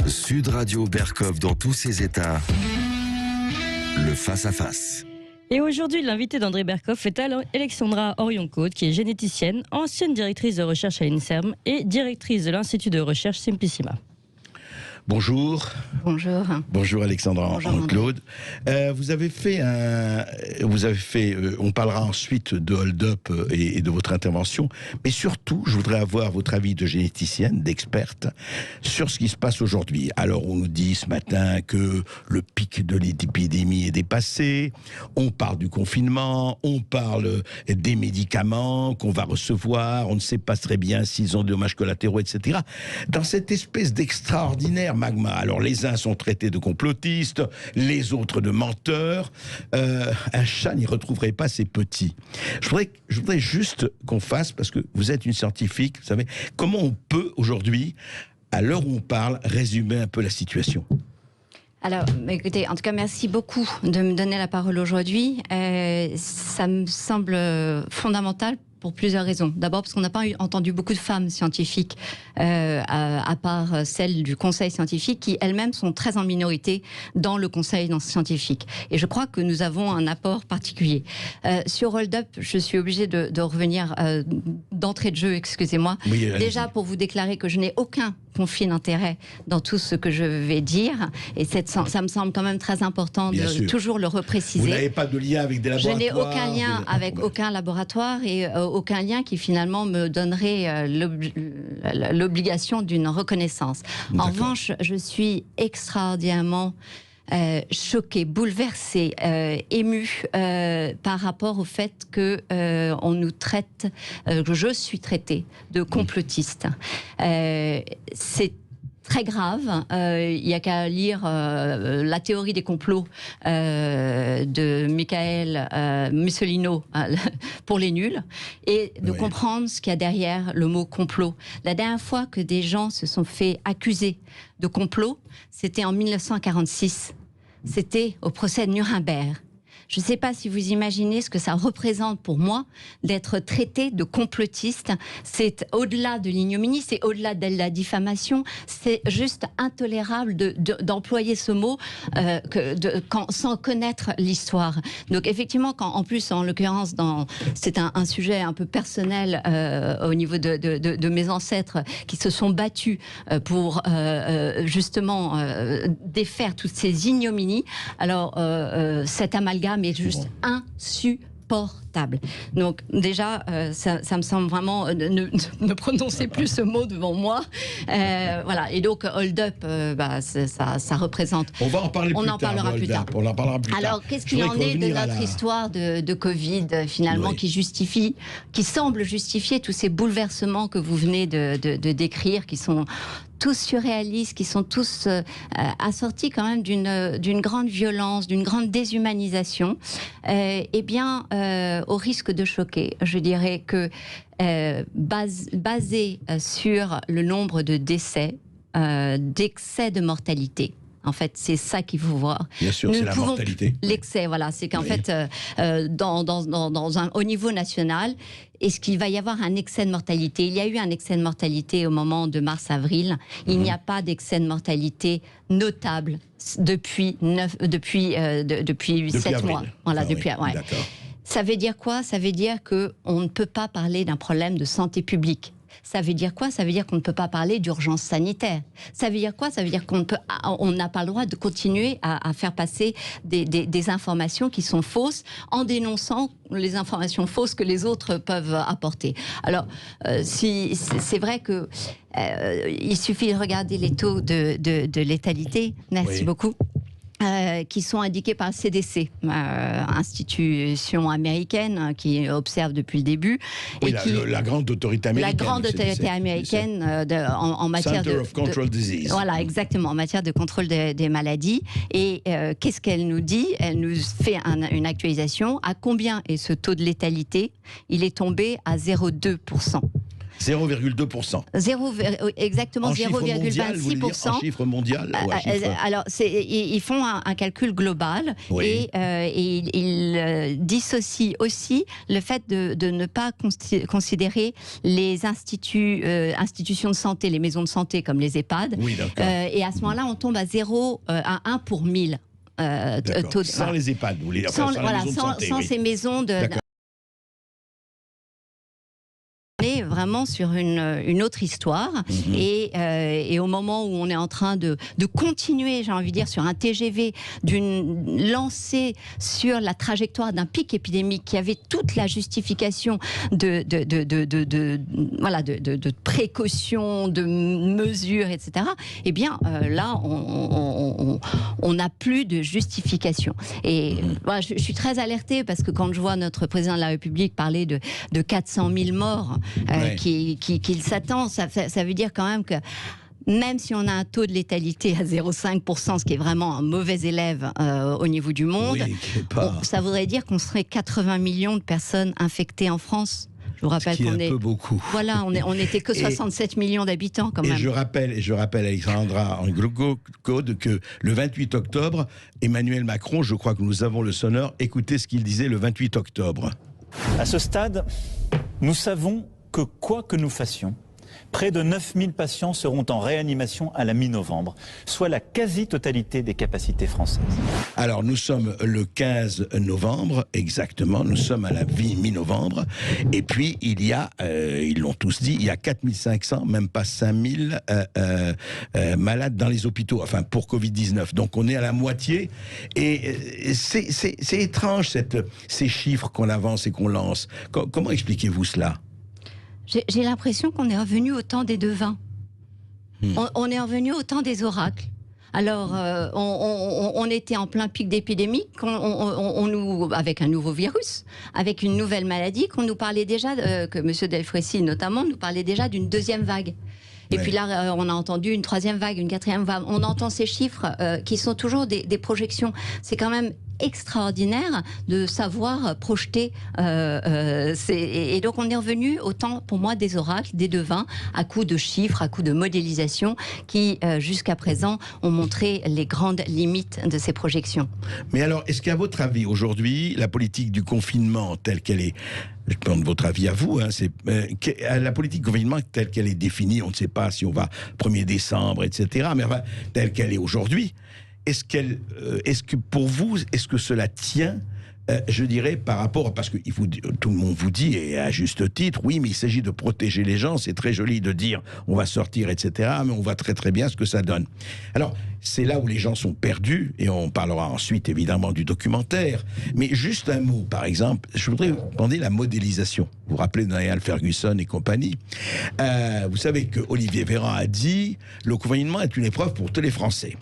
Sud Radio Berkov dans tous ses états. Le face-à-face. Et aujourd'hui, l'invité d'André Berkov est Alexandra Orion-Côte, qui est généticienne, ancienne directrice de recherche à l'INSERM et directrice de l'Institut de recherche Simplissima. Bonjour. Bonjour. Bonjour Alexandra. Bonjour Claude. Vous avez fait, on parlera ensuite de Hold Up et de votre intervention, mais surtout, je voudrais avoir votre avis de généticienne, d'experte, sur ce qui se passe aujourd'hui. Alors, on nous dit ce matin que le pic de l'épidémie est dépassé, on parle du confinement, on parle des médicaments qu'on va recevoir, on ne sait pas très bien s'ils ont des dommages collatéraux, etc. Dans cette espèce d'extraordinaire magma. Alors les uns sont traités de complotistes, les autres de menteurs. Un chat n'y retrouverait pas ses petits. Je voudrais juste qu'on fasse, parce que vous êtes une scientifique, vous savez, comment on peut aujourd'hui, à l'heure où on parle, résumer un peu la situation ? Alors, écoutez, en tout cas, merci beaucoup de me donner la parole aujourd'hui. Ça me semble fondamental pour plusieurs raisons. D'abord parce qu'on n'a pas entendu beaucoup de femmes scientifiques, à part celles du conseil scientifique, qui elles-mêmes sont très en minorité dans le conseil scientifique. Et je crois que nous avons un apport particulier. Sur Hold Up, je suis obligée de revenir d'entrée de jeu, excusez-moi. Oui, déjà pour vous déclarer que je n'ai aucun conflit d'intérêt dans tout ce que je vais dire. Et ça me semble quand même très important de toujours le repréciser. Vous n'avez pas de lien avec des laboratoires? Je n'ai aucun lien avec aucun laboratoire et aucun lien qui finalement me donnerait l'obligation d'une reconnaissance. En revanche, je suis extraordinairement choquée, bouleversée, émue par rapport au fait que on nous traite, que je suis traitée de complotiste. C'est très grave. Il n'y a qu'à lire la théorie des complots de Michael Mussolino pour les nuls et de comprendre ce qu'il y a derrière le mot complot. La dernière fois que des gens se sont fait accuser de complot, c'était en 1946. C'était au procès de Nuremberg. Je ne sais pas si vous imaginez ce que ça représente pour moi d'être traité de complotiste. C'est au-delà de l'ignominie, c'est au-delà de la diffamation. C'est juste intolérable d'employer ce mot sans connaître l'histoire. Donc effectivement, en plus, en l'occurrence, c'est un sujet un peu personnel au niveau de mes ancêtres qui se sont battus pour justement défaire toutes ces ignominies. Alors cet amalgame est juste insupportable. Donc déjà, ça me semble vraiment... ne prononcez plus ce mot devant moi. Voilà. Et donc, Hold Up, ça représente... On va en parler plus tard. On en parlera plus tard. Alors, qu'est-ce qu'il en est de notre histoire de Covid, finalement, qui semble justifier tous ces bouleversements que vous venez de décrire, qui sont tous surréalistes, qui sont tous assortis quand même d'une grande violence, d'une grande déshumanisation, eh bien, au risque de choquer, je dirais que basé sur le nombre de décès, d'excès de mortalité. En fait, c'est ça qu'il faut voir. Bien sûr, c'est la mortalité. L'excès, voilà. C'est qu'en fait, au niveau national, est-ce qu'il va y avoir un excès de mortalité? Il y a eu un excès de mortalité au moment de mars-avril. Il n'y a pas d'excès de mortalité notable depuis 7 mois. Voilà, depuis. Ouais. Ça veut dire quoi? Ça veut dire qu'on ne peut pas parler d'un problème de santé publique. Ça veut dire quoi? Ça veut dire qu'on ne peut pas parler d'urgence sanitaire. Ça veut dire quoi? Ça veut dire qu'on n'a pas le droit de continuer à faire passer des informations qui sont fausses en dénonçant les informations fausses que les autres peuvent apporter. Alors, c'est vrai que il suffit de regarder les taux de létalité. Merci beaucoup. Qui sont indiqués par le CDC, institution américaine qui observe depuis le début. Oui, et la grande autorité américaine. La grande autorité américaine en matière Center of Control Disease. Voilà, exactement, en matière de contrôle des maladies. Et qu'est-ce qu'elle nous dit? Elle nous fait une actualisation. À combien est ce taux de létalité? Il est tombé à 0,2%. 0,2%. Exactement, 0,26%. En chiffre mondial Alors, ils font un calcul global et ils dissocient aussi le fait de ne pas considérer les institutions de santé, les maisons de santé comme les EHPAD. Oui, et à ce moment-là, on tombe à 1 pour 1000. Sans les EHPAD, vous voulez dire, sans les maisons de santé, sans ces maisons de... On est vraiment sur une autre histoire et au moment où on est en train de continuer, j'ai envie de dire, sur un TGV, d'une lancée sur la trajectoire d'un pic épidémique qui avait toute la justification de précautions, de mesures, etc. Eh bien, là, on n'a plus de justification. Et voilà, je suis très alertée parce que quand je vois notre président de la République parler de 400 000 morts, qu'il s'attend, ça veut dire quand même que même si on a un taux de létalité à 0,5%, ce qui est vraiment un mauvais élève au niveau du monde, ça voudrait dire qu'on serait 80 millions de personnes infectées en France. Je vous rappelle qu'on est peu beaucoup. Voilà, on n'était que 67 millions d'habitants quand même. Et je rappelle Alexandra Code que le 28 octobre, Emmanuel Macron, je crois que nous avons le sonneur, écoutez ce qu'il disait le 28 octobre. À ce stade, nous savons que quoi que nous fassions, près de 9000 patients seront en réanimation à la mi-novembre, soit la quasi-totalité des capacités françaises. Alors, nous sommes le 15 novembre, exactement, nous sommes à la mi-novembre, et puis il y a, ils l'ont tous dit, il y a 4500, même pas 5000 malades dans les hôpitaux, enfin pour Covid-19. Donc on est à la moitié, et c'est étrange ces chiffres qu'on avance et qu'on lance. Comment expliquez-vous cela ? J'ai l'impression qu'on est revenu au temps des devins. On est revenu au temps des oracles. Alors, on était en plein pic d'épidémie, avec un nouveau virus, avec une nouvelle maladie, qu'on nous parlait déjà, que M. Delfrécy notamment, nous parlait déjà d'une deuxième vague. Et puis là, on a entendu une troisième vague, une quatrième vague. On entend ces chiffres qui sont toujours des projections. C'est quand même extraordinaire de savoir projeter. Et donc on est revenu au temps, pour moi, des oracles, des devins, à coups de chiffres, à coups de modélisation, qui jusqu'à présent ont montré les grandes limites de ces projections. Mais alors, est-ce qu'à votre avis, aujourd'hui, la politique du confinement telle qu'elle est, je demande votre avis à vous, hein, la politique du confinement telle qu'elle est définie, on ne sait pas si on va 1er décembre, etc., mais enfin, telle qu'elle est aujourd'hui, est-ce que pour vous, est-ce que cela tient, je dirais, par rapport, parce que tout le monde vous dit, et à juste titre, oui, mais il s'agit de protéger les gens, c'est très joli de dire on va sortir, etc., mais on voit très très bien ce que ça donne. Alors, c'est là où les gens sont perdus, et on parlera ensuite évidemment du documentaire, mais juste un mot, par exemple, je voudrais vous demander la modélisation. Vous vous rappelez de Niall Ferguson et compagnie. Vous savez que Olivier Véran a dit le confinement est une épreuve pour tous les Français.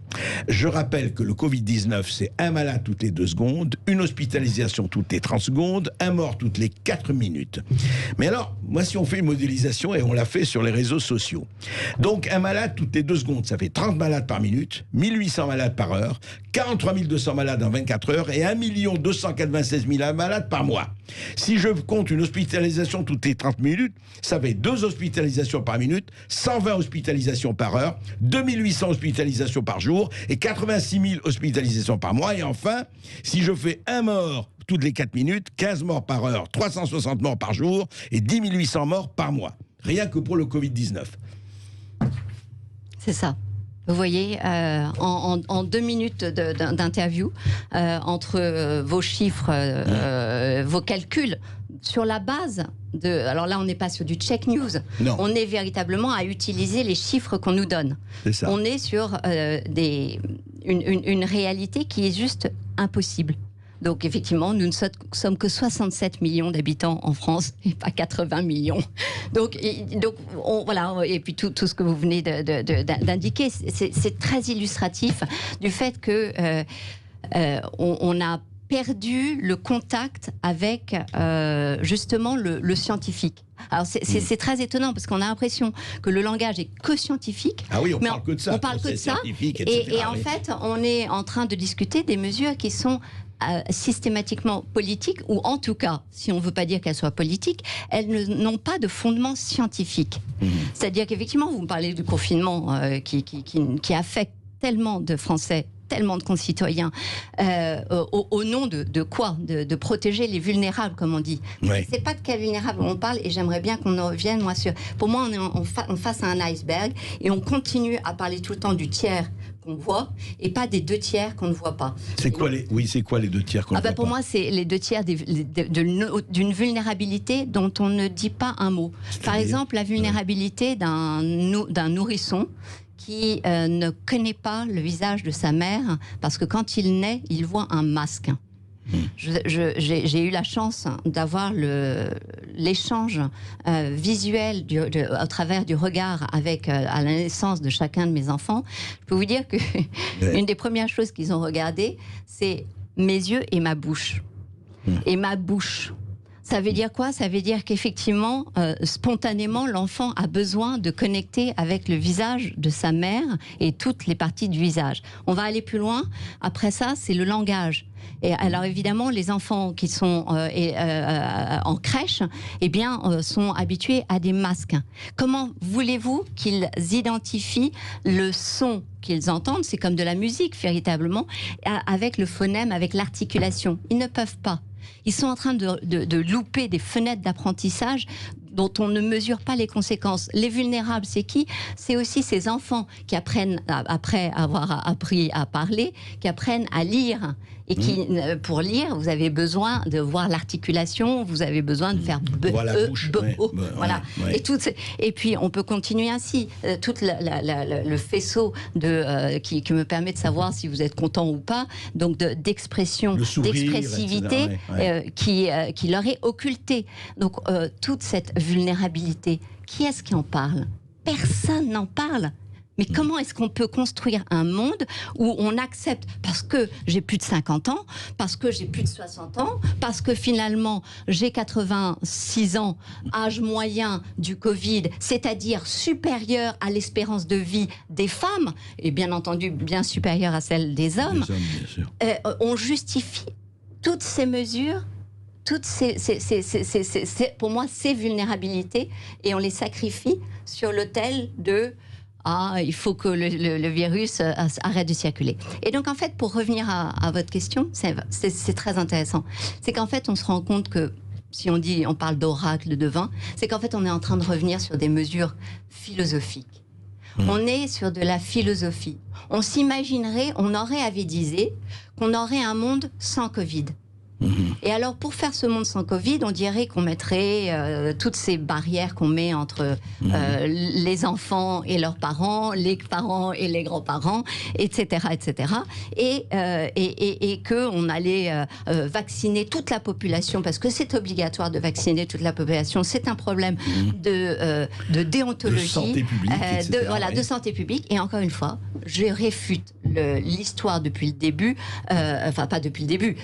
Je rappelle que le Covid-19, c'est un malade toutes les 2 secondes, une hospitalisation toutes les 30 secondes, un mort toutes les 4 minutes. Mais alors, moi, si on fait une modélisation, et on l'a fait sur les réseaux sociaux, donc un malade toutes les 2 secondes, ça fait 30 malades par minute, 1800 malades par heure, 43 200 malades en 24 heures et 1 296 000 malades par mois. Si je compte une hospitalisation toutes les 30 minutes, ça fait 2 hospitalisations par minute, 120 hospitalisations par heure, 2800 hospitalisations par jour et 86 000 hospitalisations par mois. Et enfin, si je fais un mort toutes les 4 minutes, 15 morts par heure, 360 morts par jour et 10 800 morts par mois. Rien que pour le Covid-19. C'est ça. Vous voyez, en 2 minutes d'interview, entre vos chiffres, vos calculs, sur la base de... Alors là, on n'est pas sur du check news. Non. On est véritablement à utiliser les chiffres qu'on nous donne. C'est ça. On est sur une réalité qui est juste impossible. Donc effectivement, nous ne sommes que 67 millions d'habitants en France et pas 80 millions. Donc voilà, et puis tout ce que vous venez d'indiquer, c'est très illustratif du fait que on a perdu le contact avec justement le scientifique. Alors c'est très étonnant parce qu'on a l'impression que le langage est que scientifique. Ah oui, on mais parle que de ça. On parle que de ça. Et en fait, on est en train de discuter des mesures qui sont systématiquement politiques, ou en tout cas, si on ne veut pas dire qu'elles soient politiques, elles n'ont pas de fondement scientifique. C'est-à-dire qu'effectivement, vous me parlez du confinement qui affecte tellement de Français, tellement de concitoyens, au nom de quoi, de protéger les vulnérables, comme on dit. Ouais. C'est pas de quels vulnérables on parle, et j'aimerais bien qu'on en revienne, moi, sur... Pour moi, on est face à un iceberg, et on continue à parler tout le temps du tiers qu'on voit, et pas des 2 tiers qu'on ne voit pas. C'est quoi les 2 tiers qu'on ne voit pas? Pour moi, c'est les 2 tiers d'une vulnérabilité dont on ne dit pas un mot. Par exemple, la vulnérabilité d'un nourrisson qui ne connaît pas le visage de sa mère, parce que quand il naît, il voit un masque. J'ai eu la chance d'avoir l'échange visuel au travers du regard avec à la naissance de chacun de mes enfants. Je peux vous dire que une des premières choses qu'ils ont regardées, c'est mes yeux et ma bouche. Et ma bouche. Ça veut dire quoi? Ça veut dire qu'effectivement, spontanément, l'enfant a besoin de connecter avec le visage de sa mère et toutes les parties du visage. On va aller plus loin. Après ça, c'est le langage. Et alors évidemment, les enfants qui sont en crèche, eh bien, sont habitués à des masques. Comment voulez-vous qu'ils identifient le son qu'ils entendent? C'est comme de la musique, véritablement, avec le phonème, avec l'articulation. Ils ne peuvent pas. Ils sont en train de louper des fenêtres d'apprentissage dont on ne mesure pas les conséquences. Les vulnérables, c'est qui? C'est aussi ces enfants qui apprennent, après avoir appris à parler, qui apprennent à lire. Et qui, pour lire, vous avez besoin de voir l'articulation, vous avez besoin de faire voilà. Et puis, on peut continuer ainsi. Tout le faisceau qui me permet de savoir si vous êtes content ou pas, donc d'expression, d'expressivité qui leur est occultée. Donc, toute cette vulnérabilité, qui est-ce qui en parle? Personne n'en parle. Mais comment est-ce qu'on peut construire un monde où on accepte, parce que j'ai plus de 50 ans, parce que j'ai plus de 60 ans, parce que finalement j'ai 86 ans, âge moyen du Covid, c'est-à-dire supérieur à l'espérance de vie des femmes, et bien entendu bien supérieur à celle des hommes, bien sûr. On justifie toutes ces mesures, toutes pour moi, ces vulnérabilités, et on les sacrifie sur l'autel de... il faut que le virus arrête de circuler. Et donc, en fait, pour revenir à votre question, c'est très intéressant. C'est qu'en fait, on se rend compte que, si on parle d'oracle, de devin, c'est qu'en fait, on est en train de revenir sur des mesures philosophiques. On est sur de la philosophie. On s'imaginerait, on aurait avidisé qu'on aurait un monde sans Covid. Et alors, pour faire ce monde sans Covid, on dirait qu'on mettrait toutes ces barrières qu'on met entre les enfants et leurs parents, les parents et les grands-parents, etc., etc. Et qu'on allait vacciner toute la population, parce que c'est obligatoire de vacciner toute la population. C'est un problème de déontologie, de santé publique, etc., de santé publique. Et encore une fois, je réfute l'histoire depuis le début, enfin pas depuis le début,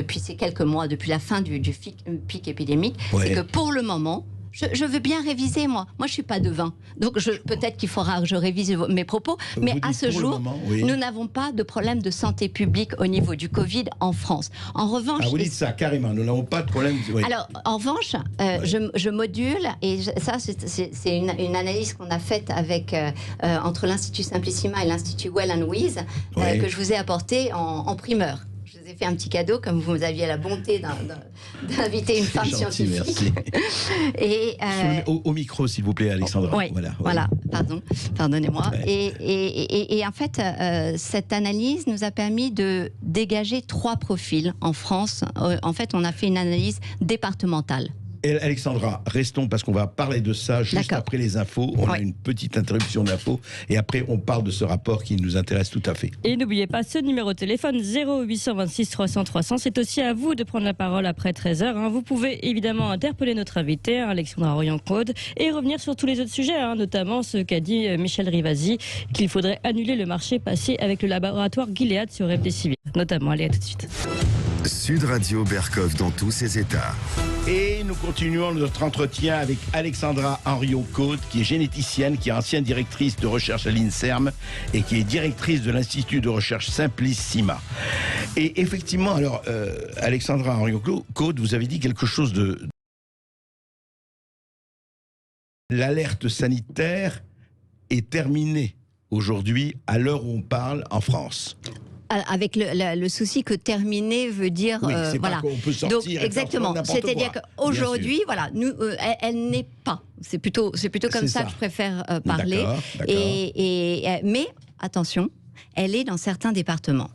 depuis ces quelques mois, depuis la fin du pic épidémique, c'est que pour le moment, je veux bien réviser, moi. Moi, je ne suis pas devin. Donc, peut-être qu'il faudra que je révise mes propos. Mais à ce jour, nous n'avons pas de problème de santé publique au niveau du Covid en France. En revanche... vous dites ça, carrément. Nous n'avons pas de problème... Alors, en revanche, je module, et ça, c'est une analyse qu'on a faite avec, entre l'Institut Simplissima et l'Institut Well and Wise, que je vous ai apporté en primeur. Je vous ai fait un petit cadeau, comme vous aviez la bonté d'inviter une femme scientifique. Et, au micro, s'il vous plaît, Alexandra. Voilà, pardonnez-moi. Ouais. Et en fait, cette analyse nous a permis de dégager 3 profils en France. En fait, on a fait une analyse départementale. Et Alexandra, restons parce qu'on va parler de ça juste après les infos. On a une petite interruption d'infos et après on parle de ce rapport qui nous intéresse tout à fait. Et n'oubliez pas ce numéro de téléphone 0826 300 300. C'est aussi à vous de prendre la parole après 13h. Vous pouvez évidemment interpeller notre invité, Alexandra Orion-Code, et revenir sur tous les autres sujets, notamment ce qu'a dit Michel Rivasi, qu'il faudrait annuler le marché passé avec le laboratoire Gilead sur Remdesivir. Notamment, allez, à tout de suite. Sud Radio Berkov dans tous ses états. Et nous continuons notre entretien avec Alexandra Orion-Code, qui est généticienne, qui est ancienne directrice de recherche à l'INSERM et qui est directrice de l'Institut de recherche Simplissima. Et effectivement, alors, Alexandra Orion-Code, vous avez dit quelque chose de... L'alerte sanitaire est terminée aujourd'hui, à l'heure où on parle, en France. Avec le souci que terminer veut dire oui, c'est voilà. Pas qu'on peut sortir. Donc exactement. C'est-à-dire qu'aujourd'hui, voilà, nous, elle n'est pas. C'est plutôt comme ça que je préfère parler. D'accord. Mais attention, elle est dans certains départements.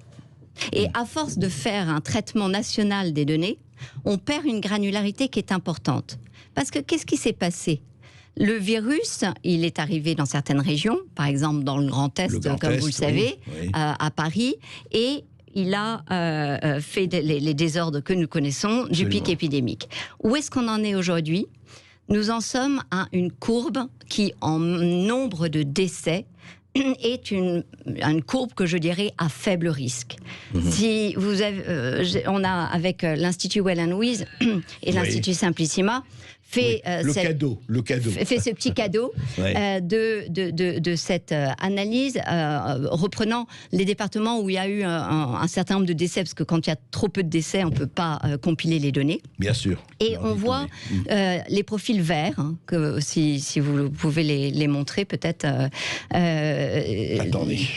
Et à force de faire un traitement national des données, on perd une granularité qui est importante. Parce que qu'est-ce qui s'est passé ? Le virus, il est arrivé dans certaines régions, par exemple dans le Grand Est, comme vous le savez, oui. À Paris, et il a fait les désordres que nous connaissons du pic épidémique. Où est-ce qu'on en est aujourd'hui ? Nous en sommes à une courbe qui, en nombre de décès, est une courbe que je dirais à faible risque. Si vous avez, on a avec l'Institut Well & Louise et l'Institut Simplissima fait fait ce petit cadeau de cette analyse reprenant les départements où il y a eu un certain nombre de décès, parce que quand il y a trop peu de décès, on ne peut pas compiler les données. Bien sûr. Et on voit les profils verts, que si vous pouvez les montrer peut-être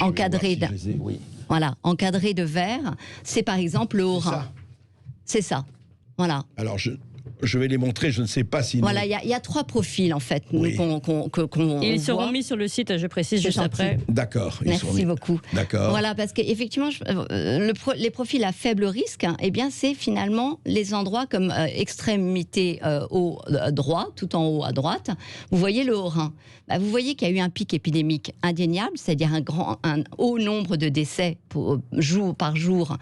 encadrés voilà, encadrés de vert, c'est par exemple le Haut-Rhin. C'est ça. Voilà. Alors je vais les montrer, je ne sais pas si... Voilà, il y a 3 profils en fait ils seront mis sur le site, je précise, juste après. D'accord. Merci beaucoup. D'accord. Voilà, parce qu'effectivement, les profils à faible risque, eh bien, c'est finalement les endroits comme extrémité au droit, tout en haut à droite. Vous voyez le Haut-Rhin. Vous voyez qu'il y a eu un pic épidémique indéniable, c'est-à-dire un haut nombre de décès jour par jour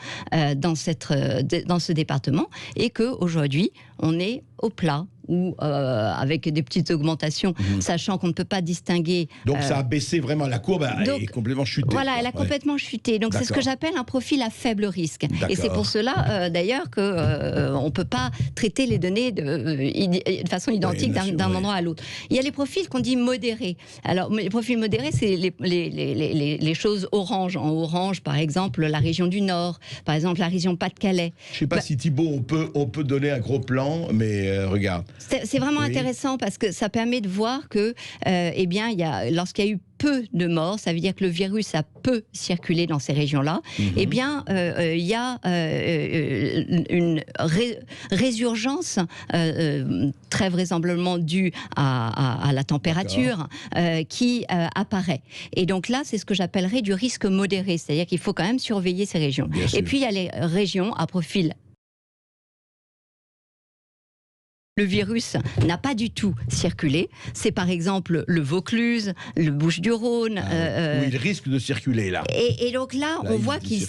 dans ce département, et qu'aujourd'hui, on est au plat, ou avec des petites augmentations, sachant qu'on ne peut pas distinguer... Donc ça a baissé vraiment, la courbe est complètement chutée. Voilà, elle a complètement chuté. Donc c'est ce que j'appelle un profil à faible risque. Et c'est pour cela, d'ailleurs, qu'on ne peut pas traiter les données de façon identique d'un endroit à l'autre. Il y a les profils qu'on dit modérés. Alors, les profils modérés, c'est les choses orange. En orange, par exemple, la région du Nord, par exemple, la région Pas-de-Calais. Je ne sais pas si Thibault, on peut donner un gros plan, mais regarde. C'est vraiment intéressant parce que ça permet de voir que, eh bien, lorsqu'il y a eu peu de morts, ça veut dire que le virus a peu circulé dans ces régions-là, eh bien, il y a une résurgence très vraisemblablement due à la température qui apparaît. Et donc là, c'est ce que j'appellerais du risque modéré, c'est-à-dire qu'il faut quand même surveiller ces régions. Et puis, il y a les régions à profil. Le virus n'a pas du tout circulé. C'est par exemple le Vaucluse, le Bouches-du-Rhône. Où il risque de circuler, là. Et donc là, on voit qu'il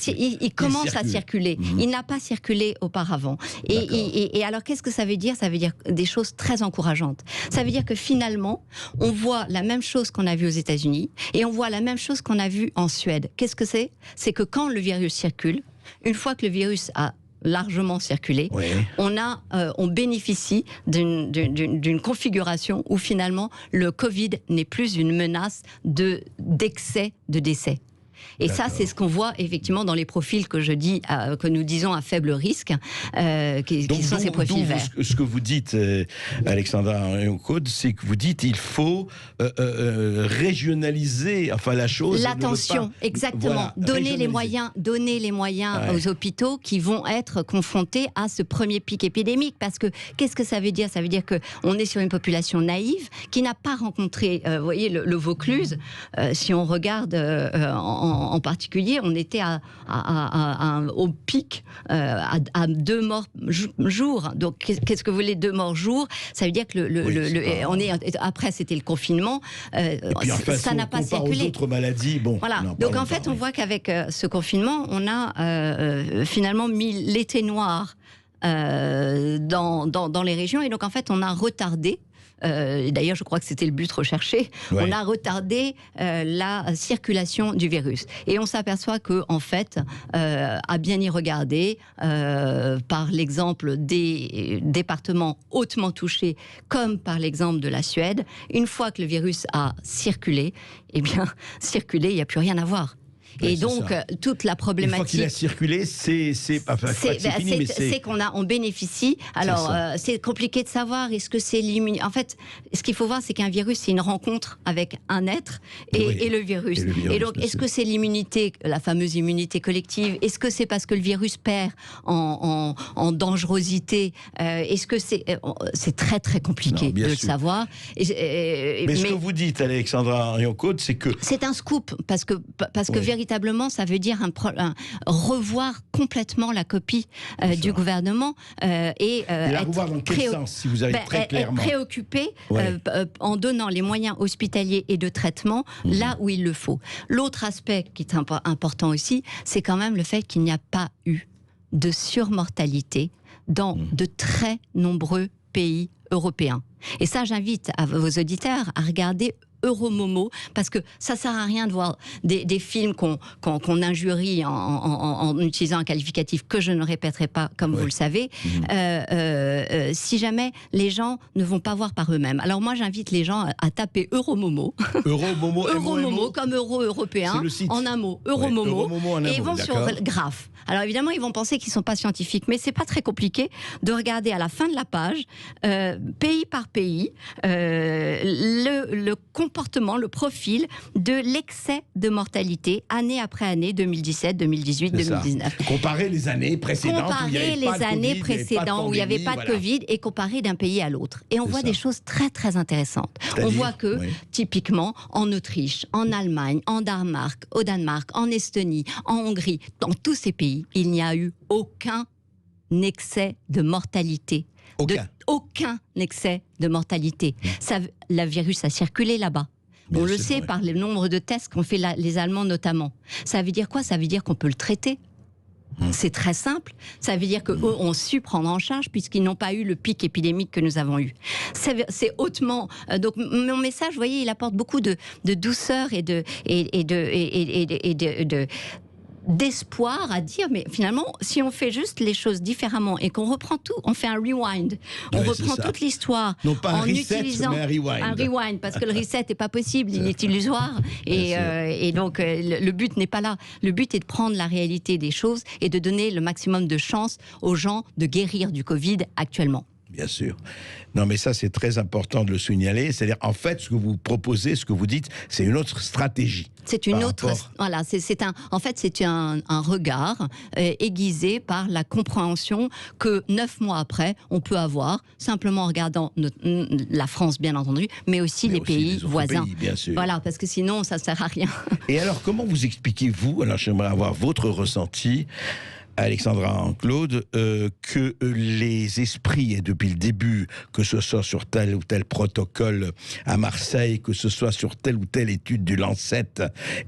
commence à circuler. Il n'a pas circulé auparavant. Et alors, qu'est-ce que ça veut dire ? Ça veut dire des choses très encourageantes. Ça veut dire que finalement, on voit la même chose qu'on a vu aux États-Unis et on voit la même chose qu'on a vu en Suède. Qu'est-ce que c'est ? C'est que quand le virus circule, une fois que le virus a largement circulé, on bénéficie d'une configuration où finalement le Covid n'est plus une menace d'excès de décès. Et ça, c'est ce qu'on voit effectivement dans les profils que que nous disons à faible risque, qui sont ces profils verts. Ce que vous dites, Alexandra Orion-Code, c'est que vous dites qu'il faut régionaliser, la chose. L'attention, exactement. Voilà, donner les moyens aux hôpitaux qui vont être confrontés à ce premier pic épidémique. Parce que qu'est-ce que ça veut dire ? Ça veut dire qu'on est sur une population naïve qui n'a pas rencontré, vous voyez, le Vaucluse. Si on regarde en en particulier, on était au pic à 2 morts jour. Donc, qu'est-ce que vous voulez 2 morts jour? Ça veut dire que après, c'était le confinement. Puis, ça n'a pas circulé. Aux autres maladies, bon. Voilà. Donc en fait, on voit qu'avec ce confinement, on a finalement mis l'été noir dans les régions, et donc en fait, on a retardé. D'ailleurs, je crois que c'était le but recherché. Ouais. On a retardé la circulation du virus. Et on s'aperçoit que, en fait, à bien y regarder, par l'exemple des départements hautement touchés, comme par l'exemple de la Suède, une fois que le virus a circulé, eh bien, circulé, il n'y a plus rien à voir. Et donc, toute la problématique... Une fois qu'il a circulé, c'est qu'on bénéficie. Alors, c'est compliqué de savoir, est-ce que c'est l'immunité... En fait, ce qu'il faut voir, c'est qu'un virus, c'est une rencontre avec un être et le virus. Et donc, est-ce que c'est l'immunité, la fameuse immunité collective? Est-ce que c'est parce que le virus perd en dangerosité? Est-ce que c'est... C'est très, très compliqué de le savoir. Mais ce que vous dites, Alexandra Arion-Côte, c'est que... C'est un scoop, parce que véritablement, ça veut dire revoir complètement la copie du gouvernement et la revoir dans quel sens, si vous avez très clairement être préoccupé en donnant les moyens hospitaliers et de traitement là où il le faut. L'autre aspect qui est important aussi, c'est quand même le fait qu'il n'y a pas eu de surmortalité dans de très nombreux pays européens. Et ça, j'invite vos auditeurs à regarder Euromomo, parce que ça sert à rien de voir des films qu'on injurie en utilisant un qualificatif que je ne répéterai pas, comme vous le savez, si jamais les gens ne vont pas voir par eux-mêmes. Alors moi, j'invite les gens à taper Euromomo. Euromomo comme euro européen, en un mot, Euromomo, et ils vont sur Graph. Alors évidemment, ils vont penser qu'ils ne sont pas scientifiques, mais c'est pas très compliqué de regarder à la fin de la page, pays par pays, le comportement, le profil de l'excès de mortalité année après année, 2017, 2018, 2019. Comparer les années précédentes où il n'y avait pas de Covid et comparer d'un pays à l'autre. Et on voit des choses très très intéressantes. On voit que, typiquement, en Autriche, en Allemagne, au Danemark, en Estonie, en Hongrie, dans tous ces pays, il n'y a eu aucun excès de mortalité. Aucun excès de mortalité. Le virus a circulé là-bas. On le sait par le nombre de tests qu'ont fait les Allemands notamment. Ça veut dire quoi? Ça veut dire qu'on peut le traiter. C'est très simple. Ça veut dire qu'eux ont su prendre en charge puisqu'ils n'ont pas eu le pic épidémique que nous avons eu. C'est hautement... donc mon message, vous voyez, il apporte beaucoup de douceur et d'espoir à dire, mais finalement, si on fait juste les choses différemment et qu'on reprend tout, on fait un rewind, on reprend toute l'histoire en utilisant un rewind, parce que le reset n'est pas possible, il est illusoire, et donc le but n'est pas là. Le but est de prendre la réalité des choses et de donner le maximum de chance aux gens de guérir du Covid actuellement. Bien sûr. Non, mais ça, c'est très important de le signaler. C'est-à-dire, en fait, ce que vous proposez, ce que vous dites, c'est une autre stratégie. C'est une autre... Voilà, en fait, c'est un regard aiguisé par la compréhension que 9 mois après, on peut avoir, simplement en regardant la France, bien entendu, mais aussi les pays voisins. Bien sûr. Voilà, parce que sinon, ça ne sert à rien. Et alors, comment vous expliquez-vous, alors j'aimerais avoir votre ressenti, Alexandra Claude, que les esprits, et depuis le début, que ce soit sur tel ou tel protocole à Marseille, que ce soit sur telle ou telle étude du Lancet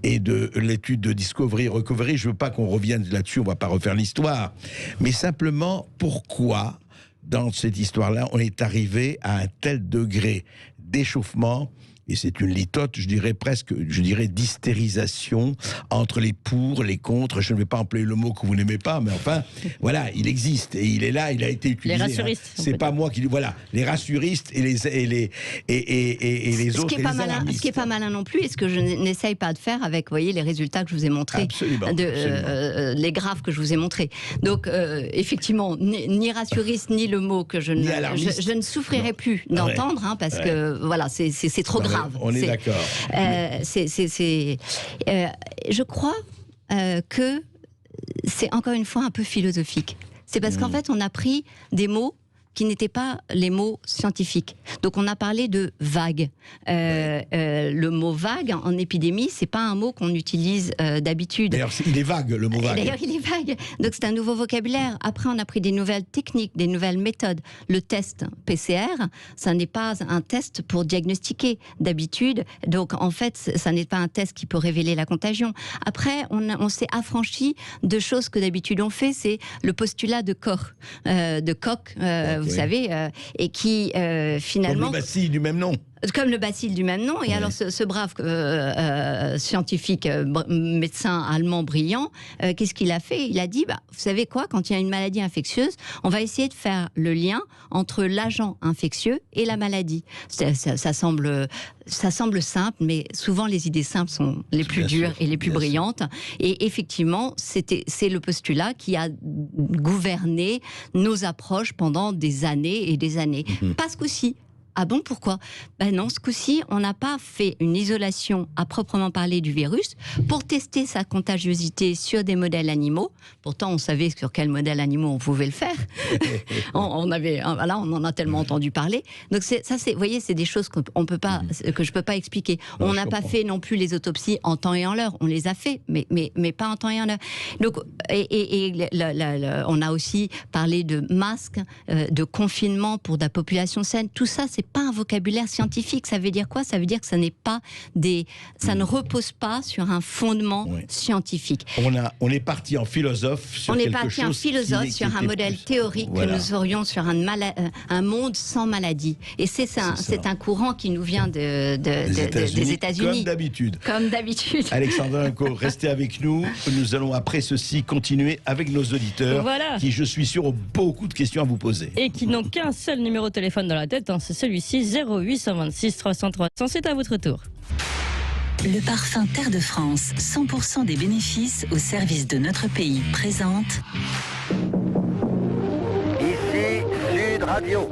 et de l'étude de Discovery Recovery, je ne veux pas qu'on revienne là-dessus, on ne va pas refaire l'histoire, mais simplement pourquoi, dans cette histoire-là, on est arrivé à un tel degré d'échauffement. Et c'est une litote, je dirais d'hystérisation entre les pour, les contre. Je ne vais pas employer le mot que vous n'aimez pas, mais enfin, voilà, il existe et il est là, il a été utilisé. Les rassuristes. C'est pas moi qui dis, voilà, les rassuristes et les autres. Ce qui est pas malin non plus, et ce que je n'essaye pas de faire avec, vous voyez, les résultats que je vous ai montrés, les graphes que je vous ai montrés. Donc, effectivement, ni rassuriste, ni le mot que je ne souffrirai plus d'entendre, hein, parce que voilà, c'est trop grave. On est d'accord. Je crois que c'est encore une fois un peu philosophique. C'est parce qu'en fait, on a pris des mots qui n'étaient pas les mots scientifiques. Donc on a parlé de vague. Le mot vague en épidémie, c'est pas un mot qu'on utilise d'habitude. D'ailleurs, il est vague, le mot vague. D'ailleurs, il est vague. Donc c'est un nouveau vocabulaire. Après, on a pris des nouvelles techniques, des nouvelles méthodes. Le test PCR, ça n'est pas un test pour diagnostiquer d'habitude. Donc en fait, ça n'est pas un test qui peut révéler la contagion. Après, on s'est affranchi de choses que d'habitude on fait, c'est le postulat de Koch, vous savez, et qui finalement... Comme le bacille du même nom. Comme le bacille du même nom. Et alors, ce brave scientifique, médecin allemand brillant, qu'est-ce qu'il a fait? Il a dit, vous savez quoi, quand il y a une maladie infectieuse, on va essayer de faire le lien entre l'agent infectieux et la maladie. Ça semble simple, mais souvent les idées simples sont les plus dures et les plus brillantes. Et effectivement, c'est le postulat qui a gouverné nos approches pendant des années et des années. Pas ce coup-ci. Ah bon, pourquoi? Ben non, ce coup-ci, on n'a pas fait une isolation à proprement parler du virus pour tester sa contagiosité sur des modèles animaux. Pourtant, on savait sur quel modèle animaux on pouvait le faire. on en a tellement entendu parler. Donc vous voyez, c'est des choses qu'on peut pas, que je peux pas expliquer. On n'a pas fait non plus les autopsies en temps et en l'heure. On les a fait, mais pas en temps et en heure. Donc, on a aussi parlé de masques, de confinement pour la population saine. Tout ça, c'est pas un vocabulaire scientifique. Ça veut dire quoi? Ça veut dire que ça ne repose pas sur un fondement scientifique. On est parti en philosophe sur sur un modèle théorique que nous aurions sur un monde sans maladie. Et c'est un courant qui nous vient des États-Unis. Comme d'habitude. Alexandra Riencourt, restez avec nous. Nous allons après ceci continuer avec nos auditeurs qui, je suis sûr, ont beaucoup de questions à vous poser. Et qui n'ont qu'un seul numéro de téléphone dans la tête, c'est celui-ci, 0826 300 300. C'est à votre tour. Le parfum Terre de France, 100% des bénéfices au service de notre pays, présente. Ici Sud Radio.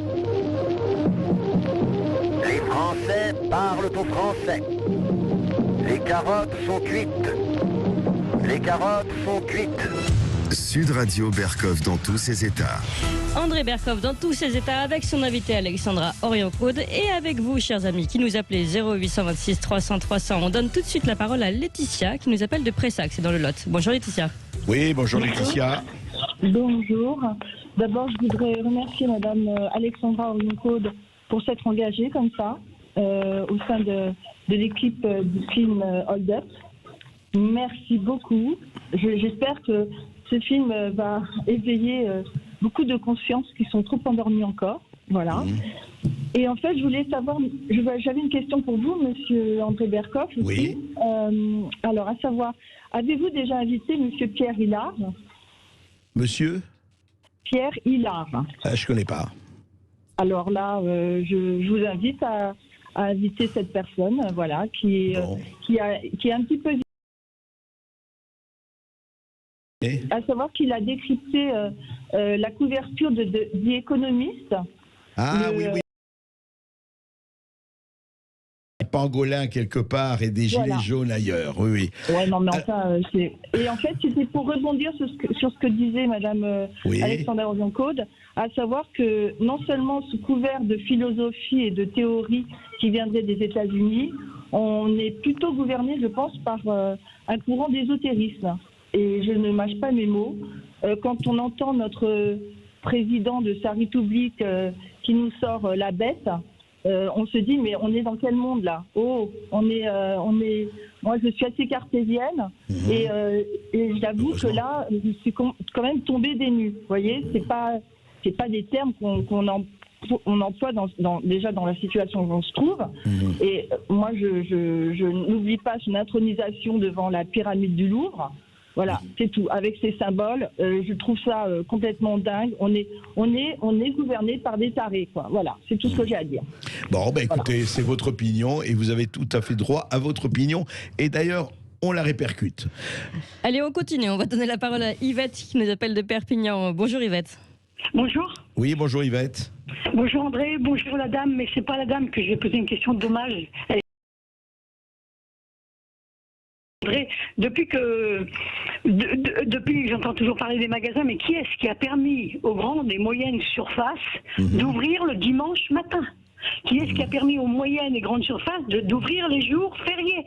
Les Français parlent au français. Les carottes sont cuites. Les carottes sont cuites. Sud Radio Berkov dans tous ses états. André Berkov dans tous ses états avec son invité Alexandra Orion-Claude et avec vous, chers amis, qui nous appelez 0826 300 300. On donne tout de suite la parole à Laetitia qui nous appelle de Pressac, c'est dans le Lot. Bonjour Laetitia. Oui, bonjour Laetitia. Bonjour. D'abord, je voudrais remercier Madame Alexandra Orion-Claude pour s'être engagée comme ça au sein de l'équipe du film Hold Up. Merci beaucoup. J'espère que ce film va éveiller beaucoup de consciences qui sont trop endormies encore. Voilà. Et en fait, je voulais savoir, j'avais une question pour vous, Monsieur André Berkov. Oui. Alors, à savoir, avez-vous déjà invité Monsieur Pierre Hilard? Monsieur Pierre Hilard. Je connais pas. Alors là, je vous invite à inviter cette personne, voilà, qui est un petit peu... À savoir qu'il a décrypté la couverture de The Economist. Oui. Pangolin quelque part et des gilets jaunes ailleurs, oui. Ouais, non, mais enfin, Et en fait, c'était pour rebondir sur ce que disait Madame Alexandra Orion-Claude, à savoir que non seulement sous couvert de philosophie et de théorie qui viendraient des États-Unis, on est plutôt gouverné, je pense, par un courant d'ésotérisme. Et je ne mâche pas mes mots. Quand on entend notre président de sa République qui nous sort la bête, on se dit mais on est dans quel monde là? Moi je suis assez cartésienne et j'avoue que là je suis quand même tombée des nues. Vous voyez, c'est pas des termes qu'on emploie déjà dans la situation où on se trouve. Et moi je n'oublie pas son intronisation devant la pyramide du Louvre. Voilà, c'est tout. Avec ces symboles, je trouve ça complètement dingue. On est gouverné par des tarés, quoi. Voilà, c'est tout ce que j'ai à dire. Bon, écoutez, c'est votre opinion et vous avez tout à fait droit à votre opinion. Et d'ailleurs, on la répercute. Allez, on continue. On va donner la parole à Yvette qui nous appelle de Perpignan. Bonjour Yvette. Bonjour. Oui, bonjour Yvette. Bonjour André, bonjour la dame, mais c'est pas la dame que je vais poser une question, dommage. Elle voudrais, depuis j'entends toujours parler des magasins, mais qui est-ce qui a permis aux grandes et moyennes surfaces d'ouvrir le dimanche matin? Qui est-ce qui a permis aux moyennes et grandes surfaces d'ouvrir les jours fériés?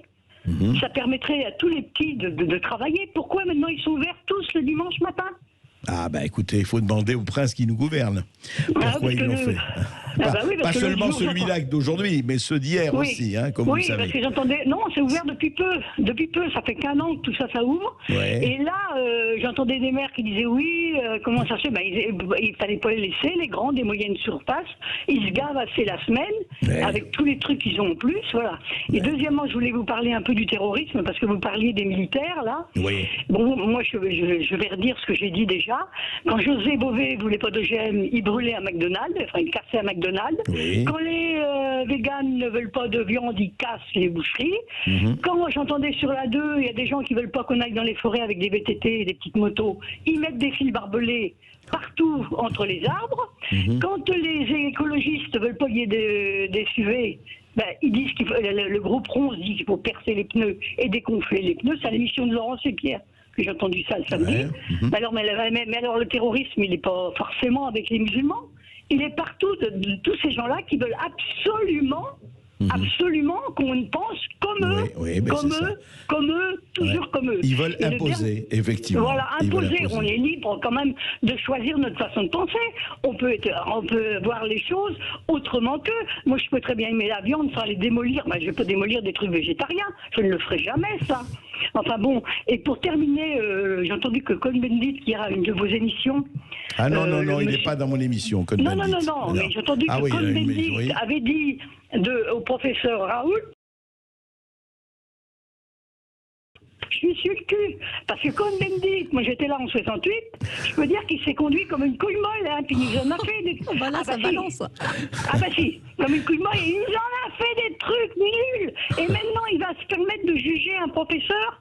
Ça permettrait à tous les petits de travailler. Pourquoi maintenant ils sont ouverts tous le dimanche matin? Ah bah écoutez, il faut demander au prince qui nous gouverne pourquoi ils l'ont fait. Pas seulement celui-là d'aujourd'hui, mais ceux d'hier aussi, hein, comme vous le savez. Oui, parce que j'entendais... Non, c'est ouvert depuis peu. Depuis peu, ça fait qu'1 an que tout ça, ça ouvre. Ouais. Et là, j'entendais des maires qui disaient oui, comment ça se fait? Il fallait pas les laisser, les grandes et moyennes surfaces. Ils se gavent assez la semaine, avec tous les trucs qu'ils ont en plus, voilà. Et deuxièmement, je voulais vous parler un peu du terrorisme, parce que vous parliez des militaires, là. Oui. Bon, moi, je vais redire ce que j'ai dit déjà. Quand José Bové voulait pas d'OGM, il brûlait à McDonald's, enfin il cassait à McDonald's. Oui. Quand les véganes ne veulent pas de viande, ils cassent les boucheries. Quand j'entendais sur la 2, il y a des gens qui veulent pas qu'on aille dans les forêts avec des VTT et des petites motos, ils mettent des fils barbelés partout entre les arbres. Quand les écologistes veulent pas qu'il y ait des SUV, ils disent le groupe Ronce dit qu'il faut percer les pneus et dégonfler les pneus. C'est à l'émission de Laurence et Pierre que j'ai entendu ça le samedi. Mais alors le terrorisme, il n'est pas forcément avec les musulmans. Il est partout de tous ces gens-là qui veulent absolument qu'on pense comme eux, comme eux, toujours comme eux. Ils veulent imposer, effectivement. Voilà, imposer. On est libre quand même de choisir notre façon de penser. On peut voir les choses autrement qu'eux. Moi, je peux très bien aimer la viande sans les démolir. Je ne vais pas démolir des trucs végétariens. Je ne le ferai jamais, ça. Enfin bon, et pour terminer, j'ai entendu que Cohn-Bendit, qui a une de vos émissions... Ah non, il n'est pas dans mon émission, Cohn-Bendit. Non, mais j'ai entendu que Cohn-Bendit avait dit au professeur Raoult, je suis sur le cul, parce que Cohn-Bendit, moi j'étais là en 68, je peux dire qu'il s'est conduit comme une couille molle, hein, puis il nous en a fait des... ça balance. Si, comme une couille molle, il nous en a fait des trucs nuls, et maintenant il va se permettre de juger un professeur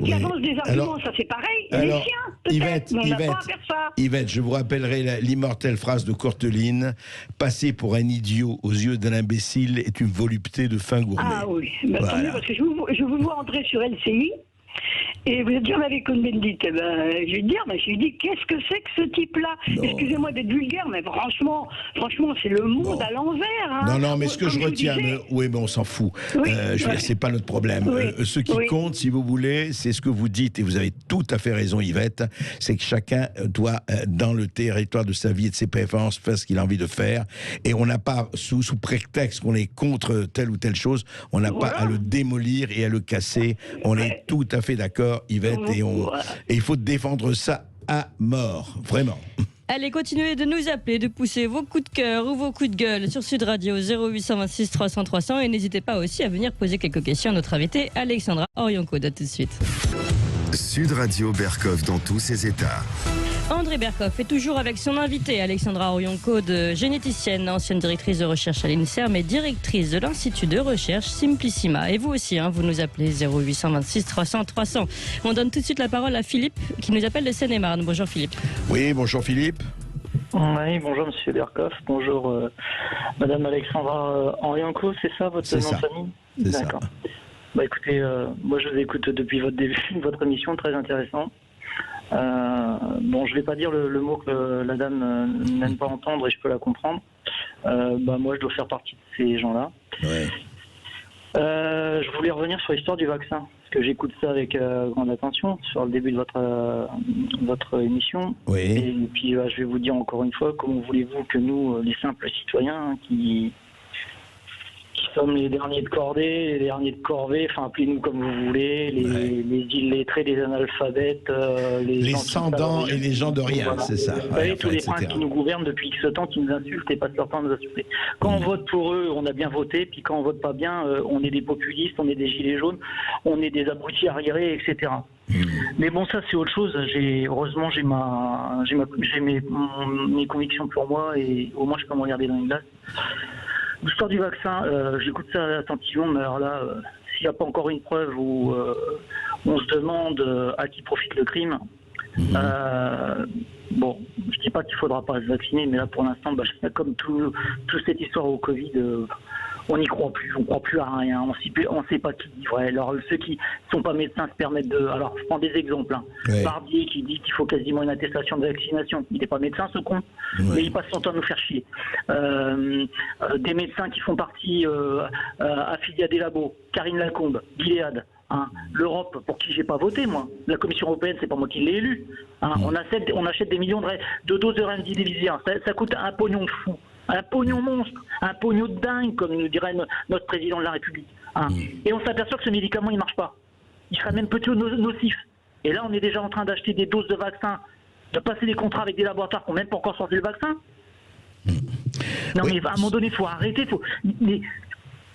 qui avance des arguments, ça c'est pareil, les siens, peut-être, mais on n'a pas à faire ça. Yvette, je vous rappellerai l'immortelle phrase de Courteline, passer pour un idiot aux yeux d'un imbécile est une volupté de fin gourmet. Ah oui, voilà. Parce que je vous vois entrer sur LCI, et vous êtes déjà avec Cohn-Bendit. Je vais te dire, je lui dis, qu'est-ce que c'est que ce type-là? Excusez-moi d'être vulgaire, mais franchement, c'est le monde à l'envers. Hein. Non, mais ce que je retiens, mais on s'en fout. C'est pas notre problème. Ce qui compte, si vous voulez, c'est ce que vous dites, et vous avez tout à fait raison, Yvette, c'est que chacun doit, dans le territoire de sa vie et de ses préférences, faire ce qu'il a envie de faire, et on n'a pas, sous prétexte qu'on est contre telle ou telle chose, on n'a pas à le démolir et à le casser. On est tout à fait d'accord, Yvette, et il faut défendre ça à mort, vraiment. Allez, continuez de nous appeler, de pousser vos coups de cœur ou vos coups de gueule sur Sud Radio 0826 300 300, et n'hésitez pas aussi à venir poser quelques questions à notre invitée Alexandra Orion-Caude. À tout de suite. Sud Radio Berkov dans tous ses états. André Berkov est toujours avec son invité, Alexandra Orion-Caude, généticienne, ancienne directrice de recherche à l'INSERM et directrice de l'Institut de recherche Simplissima. Et vous aussi, vous nous appelez 0826 300 300. On donne tout de suite la parole à Philippe, qui nous appelle de Seine-et-Marne. Bonjour Philippe. Oui, bonjour Philippe. Oui, bonjour Monsieur Berkov, bonjour Madame Alexandra Orion-Caude, c'est ça votre nom de famille? D'accord. Écoutez, moi je vous écoute depuis votre début de votre émission, très intéressant. Je ne vais pas dire le mot que la dame n'aime pas entendre, et je peux la comprendre. Moi, je dois faire partie de ces gens-là. Je voulais revenir sur l'histoire du vaccin, parce que j'écoute ça avec grande attention sur le début de votre émission. Oui. Et puis, je vais vous dire encore une fois, comment voulez-vous que nous, les simples citoyens, qui sommes les derniers de cordée, les derniers de corvée, appelez-nous comme vous voulez, les illettrés, les analphabètes, les sans-dents et les gens de rien, c'est ça. Vous savez, tous les princes qui nous gouvernent depuis X temps, qui nous insultent et passent leur temps à nous insulter. Quand on vote pour eux, on a bien voté, puis quand on vote pas bien, on est des populistes, on est des gilets jaunes, on est des abrutis arriérés, etc. Mais bon, ça c'est autre chose. Heureusement, j'ai mes convictions pour moi, et au moins je peux me regarder dans une glace. L'histoire du vaccin, j'écoute ça attentivement, mais alors là, s'il n'y a pas encore une preuve où on se demande à qui profite le crime, je dis pas qu'il ne faudra pas se vacciner, mais là pour l'instant, comme toute cette histoire au Covid, On n'y croit plus, on croit plus à rien, on sait pas qui dit vrai. Alors ceux qui sont pas médecins se permettent de... Alors je prends des exemples. Ouais. Barbier qui dit qu'il faut quasiment une attestation de vaccination. Il n'est pas médecin ce con, mais il passe son temps à nous faire chier. Des médecins qui font partie affiliés à des labos, Karine Lacombe, Gilead. L'Europe, pour qui j'ai pas voté, moi. La Commission européenne, c'est pas moi qui l'ai élu. On achète des millions de doses de remdesivir. Ça coûte un pognon de fou. Un pognon monstre, un pognon de dingue, comme nous dirait notre président de la République. Et on s'aperçoit que ce médicament, il marche pas. Il serait même plutôt nocif. Et là, on est déjà en train d'acheter des doses de vaccins, de passer des contrats avec des laboratoires qui n'ont même pas encore sorti le vaccin. Non, mais à un moment donné, il faut arrêter. Mais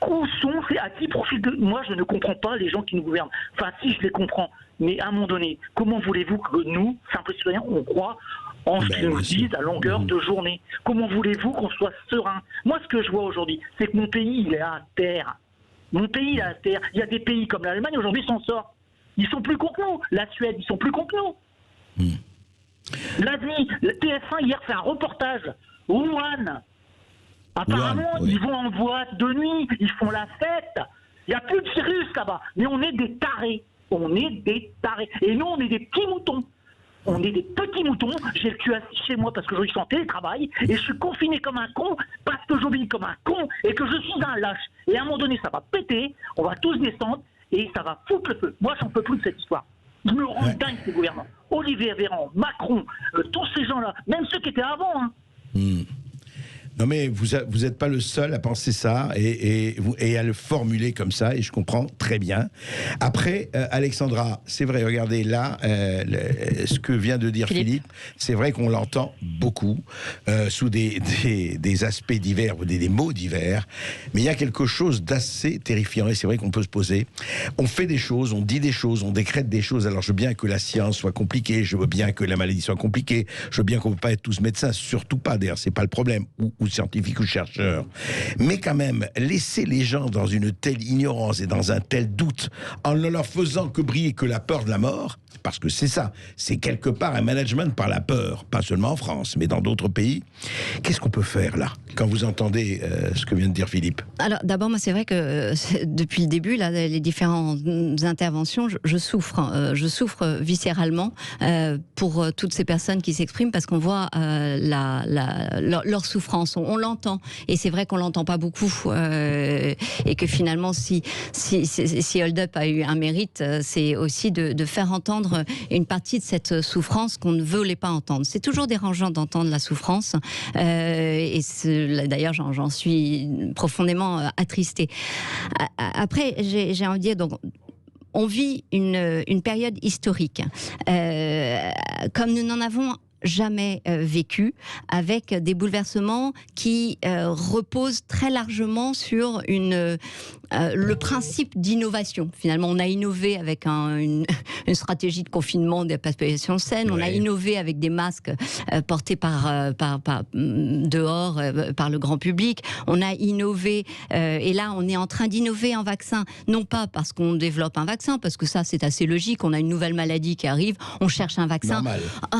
où sont, à qui profite de... Moi, je ne comprends pas les gens qui nous gouvernent. Enfin, si, je les comprends. Mais à un moment donné, comment voulez-vous que nous, simples citoyens, on croit en ce qu'ils nous disent à longueur de journée? Comment voulez-vous qu'on soit serein? Moi, ce que je vois aujourd'hui, c'est que mon pays, il est à terre. Mon pays, il est à terre. Il y a des pays comme l'Allemagne, aujourd'hui, s'en sortent. Ils sont plus cons que nous. La Suède, ils sont plus cons que nous. L'Asie, le TF1, hier, fait un reportage. Wuhan. Apparemment, ils vont en boîte de nuit. Ils font la fête. Il n'y a plus de virus là-bas. Mais on est des tarés. On est des tarés. Et nous, on est des petits moutons. On est des petits moutons, j'ai le cul assis chez moi parce que je suis en télétravail et je suis confiné comme un con parce que j'obéis comme un con et que je suis un lâche. Et à un moment donné, ça va péter, on va tous descendre et ça va foutre le feu. Moi, j'en peux plus de cette histoire. Je me rends dingue, ces gouvernants. Olivier Véran, Macron, tous ces gens-là, même ceux qui étaient avant. Non mais vous n'êtes pas le seul à penser ça et à le formuler comme ça, et je comprends très bien. Après, Alexandra, c'est vrai, regardez là, ce que vient de dire Philippe, c'est vrai qu'on l'entend beaucoup, sous des aspects divers, des mots divers, mais il y a quelque chose d'assez terrifiant, et c'est vrai qu'on peut se poser. On fait des choses, on dit des choses, on décrète des choses, alors je veux bien que la science soit compliquée, je veux bien que la maladie soit compliquée, je veux bien qu'on ne peut pas être tous médecins, surtout pas, d'ailleurs, c'est pas le problème, ou scientifiques ou chercheurs. Mais quand même, laisser les gens dans une telle ignorance et dans un tel doute, en ne leur faisant que briller que la peur de la mort, parce que c'est ça, c'est quelque part un management par la peur, pas seulement en France, mais dans d'autres pays. Qu'est-ce qu'on peut faire là, quand vous entendez ce que vient de dire Philippe? Alors d'abord, moi c'est vrai que depuis le début, là, les différentes interventions, je souffre viscéralement pour toutes ces personnes qui s'expriment, parce qu'on voit leur souffrance, on l'entend, et c'est vrai qu'on l'entend pas beaucoup, et que finalement si Hold Up a eu un mérite, c'est aussi de faire entendre une partie de cette souffrance qu'on ne voulait pas entendre. C'est toujours dérangeant d'entendre la souffrance, et d'ailleurs j'en suis profondément attristée. Après, j'ai envie de dire, donc, on vit une période historique, comme nous n'en avons jamais vécu, avec des bouleversements qui reposent très largement sur le principe d'innovation. Finalement, on a innové avec une stratégie de confinement des populations saines, on a innové avec des masques portés par dehors, par le grand public, on a innové, et là on est en train d'innover en vaccin, non pas parce qu'on développe un vaccin, parce que ça c'est assez logique, on a une nouvelle maladie qui arrive, on cherche un vaccin. Normal.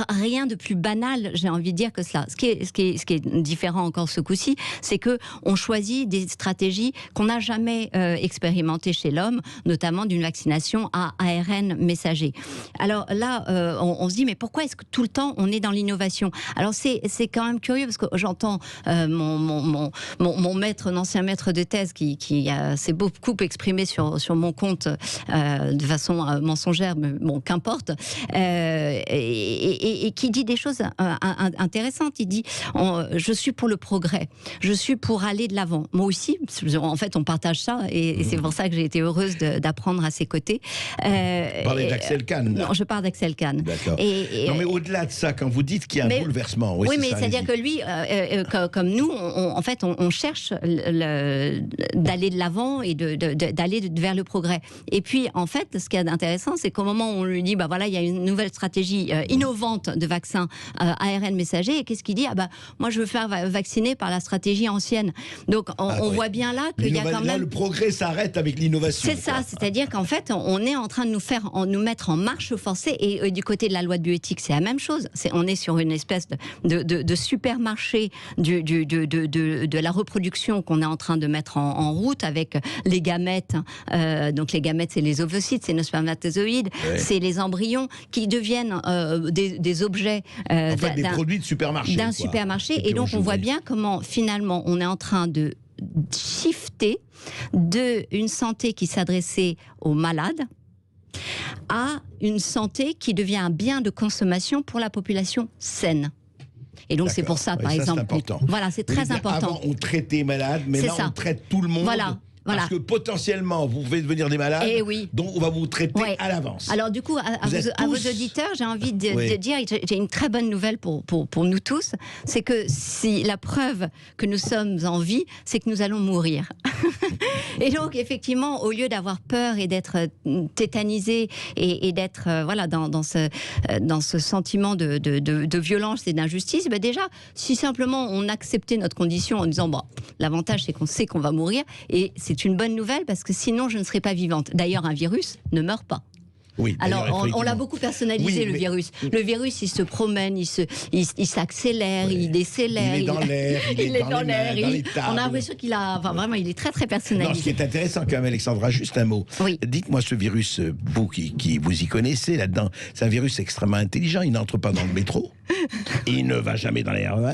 Rien de plus banal, j'ai envie de dire, que cela. Ce qui est différent encore ce coup-ci, c'est que on choisit des stratégies qu'on n'a jamais expérimentées chez l'homme, notamment d'une vaccination à ARN messager. Alors là, on se dit, mais pourquoi est-ce que tout le temps on est dans l'innovation? Alors c'est quand même curieux, parce que j'entends mon ancien maître de thèse qui s'est beaucoup exprimé sur mon compte de façon mensongère, mais bon, qu'importe, et qui dit des choses intéressantes. Il dit, je suis pour le progrès, je suis pour aller de l'avant. Moi aussi, en fait, on partage ça, et c'est pour ça que j'ai été heureuse d'apprendre à ses côtés. Vous parlez d'Axel Kahn. Non, je parle d'Axel Kahn. D'accord. Non, mais au-delà de ça, quand vous dites qu'il y a un bouleversement... Oui, mais c'est-à-dire que lui, comme nous, en fait, on cherche d'aller de l'avant et d'aller vers le progrès. Et puis, en fait, ce qui est intéressant, c'est qu'au moment où on lui dit, bah voilà, il y a une nouvelle stratégie innovante de vaccin ARN messager, et qu'est-ce qu'il dit? Ah bah, moi, je veux faire vacciner par la stratégie ancienne. Donc, on voit bien là qu'il y a quand même... le progrès progrès s'arrête avec l'innovation. C'est ça, c'est-à-dire qu'en fait, on est en train de nous mettre en marche forcée, et du côté de la loi de bioéthique, c'est la même chose. On est sur une espèce de supermarché de la reproduction qu'on est en train de mettre en route avec les gamètes. Donc les gamètes, c'est les ovocytes, c'est nos spermatozoïdes, c'est les embryons qui deviennent des objets des produits de supermarché. D'un supermarché. Et donc on voit bien comment finalement on est en train de shifter d'une santé qui s'adressait aux malades à une santé qui devient un bien de consommation pour la population saine. Et donc c'est pour ça, par exemple, c'est important. Voilà, c'est très important. Avant, on traitait les malades, mais là, on traite tout le monde. Voilà. Parce que potentiellement, vous pouvez devenir des malades, donc on va vous traiter à l'avance. Alors du coup, à vos auditeurs, j'ai envie de dire, j'ai une très bonne nouvelle pour nous tous, c'est que si la preuve que nous sommes en vie, c'est que nous allons mourir. Et donc effectivement, au lieu d'avoir peur et d'être tétanisé et d'être dans ce sentiment de violence et d'injustice, déjà, si simplement on acceptait notre condition en disant, l'avantage c'est qu'on sait qu'on va mourir, et c'est une bonne nouvelle parce que sinon je ne serais pas vivante. D'ailleurs, un virus ne meurt pas. Oui, alors, on l'a beaucoup personnalisé, le virus. Le virus, il se promène, il s'accélère, il décélère. Il est dans l'air, il est dans l'air. On a l'impression qu'il a... Enfin, vraiment, il est très, très personnalisé. Non, ce qui est intéressant quand même, Alexandra, juste un mot. Oui. Dites-moi, ce virus, vous qui vous y connaissez là-dedans, c'est un virus extrêmement intelligent. Il n'entre pas dans le métro. Il ne va jamais dans les RER.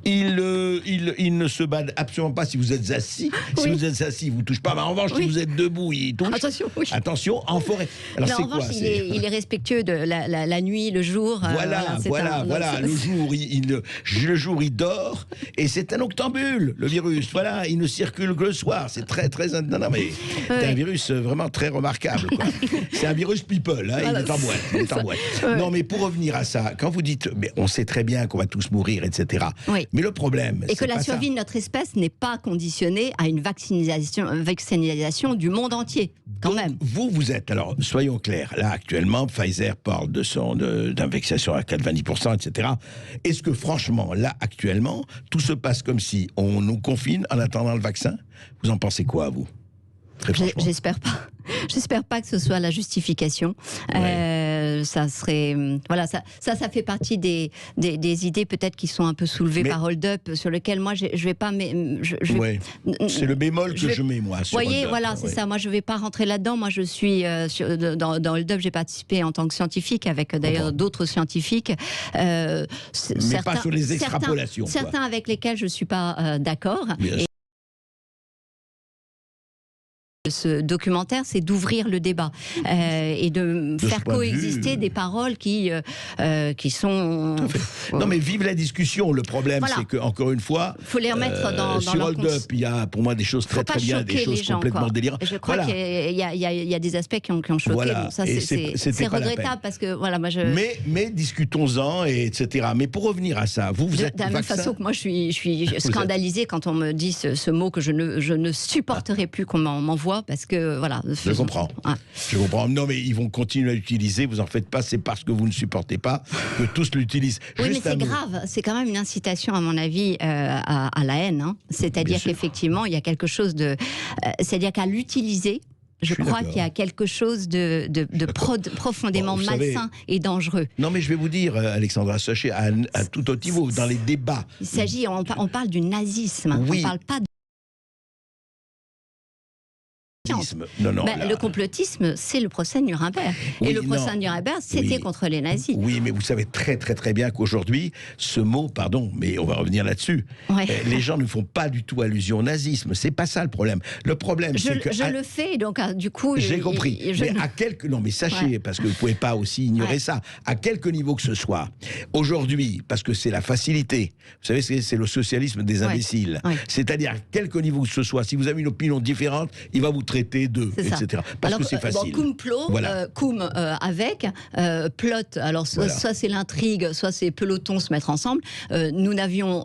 Il ne se bat absolument pas si vous êtes assis. Si vous êtes assis, il ne vous touche pas. Mais en revanche, si vous êtes debout, il touche. Attention, en forêt. Alors, c'est quoi, il est respectueux de la nuit, le jour. Voilà. Le jour, il dort. Et c'est un octambule, le virus. Voilà, il ne circule que le soir. C'est très, très... Non, mais c'est un virus vraiment très remarquable, quoi. C'est un virus people, hein, il est en boîte. Non, mais pour revenir à ça, quand vous dites... Mais on sait très bien qu'on va tous mourir, etc. Oui. Mais le problème, et que la survie de notre espèce n'est pas conditionnée à une vaccinisation du monde entier, quand même. Vous êtes, alors soyons clairs, là actuellement, Pfizer parle d'une vaccination à 90%, etc. Est-ce que franchement, là actuellement, tout se passe comme si on nous confine en attendant le vaccin? Vous en pensez quoi, vous? J'espère pas. J'espère pas que ce soit la justification. Ça serait, ça fait partie des idées peut-être qui sont un peu soulevées par Hold Up, sur lequel moi je vais pas. C'est le bémol que je mets moi. Vous voyez, c'est ça. Moi je vais pas rentrer là-dedans. Moi je suis dans Hold Up. J'ai participé en tant que scientifique avec d'ailleurs d'autres scientifiques. Mais pas sur les extrapolations. Certains avec lesquels je suis pas d'accord. Ce documentaire, c'est d'ouvrir le débat et de faire coexister des paroles qui sont... Non, mais vive la discussion. Le problème, c'est que encore une fois, faut les remettre dans sur Hold Up, il y a pour moi des choses très très bien, des choses complètement délirantes. Je crois qu'il y a des aspects qui ont choqué. Voilà. Ça, c'est regrettable parce que moi mais discutons-en, etc. Mais pour revenir à ça, vous êtes de la même façon que moi, je suis scandalisée quand on me dit ce mot que je ne supporterai plus qu'on m'envoie. Parce que je comprends. Je comprends. Non, mais ils vont continuer à l'utiliser. Vous en faites pas. C'est parce que vous ne supportez pas que tous l'utilisent. Oui, mais c'est grave. C'est quand même une incitation, à mon avis, à la haine. Hein. C'est-à-dire qu'effectivement, il y a quelque chose de. C'est-à-dire qu'à l'utiliser. Je crois qu'il y a quelque chose de profondément malsain et dangereux. Non, mais je vais vous dire, Alexandra, sachez, à tout autre niveau, dans les débats. Il s'agit, on parle du nazisme. Oui. On parle pas de... Le complotisme, c'est le procès de Nuremberg. Et le procès de Nuremberg, c'était contre les nazis. Oui, mais vous savez très très très bien qu'aujourd'hui, ce mot, mais on va revenir là-dessus, les gens ne font pas du tout allusion au nazisme. C'est pas ça le problème. Le problème, c'est que... Je le fais, donc du coup... J'ai compris. Mais à quelques... Non, mais sachez, parce que vous pouvez pas aussi ignorer ça, à quelque niveau que ce soit, aujourd'hui, parce que c'est la facilité, vous savez, c'est le socialisme des imbéciles. C'est-à-dire, à quelque niveau que ce soit, si vous avez une opinion différente, il va vous traité de, etc. Parce que c'est facile. Cum plo, voilà. cum avec, plot, alors soit c'est l'intrigue, soit c'est peloton se mettre ensemble. Nous n'avions,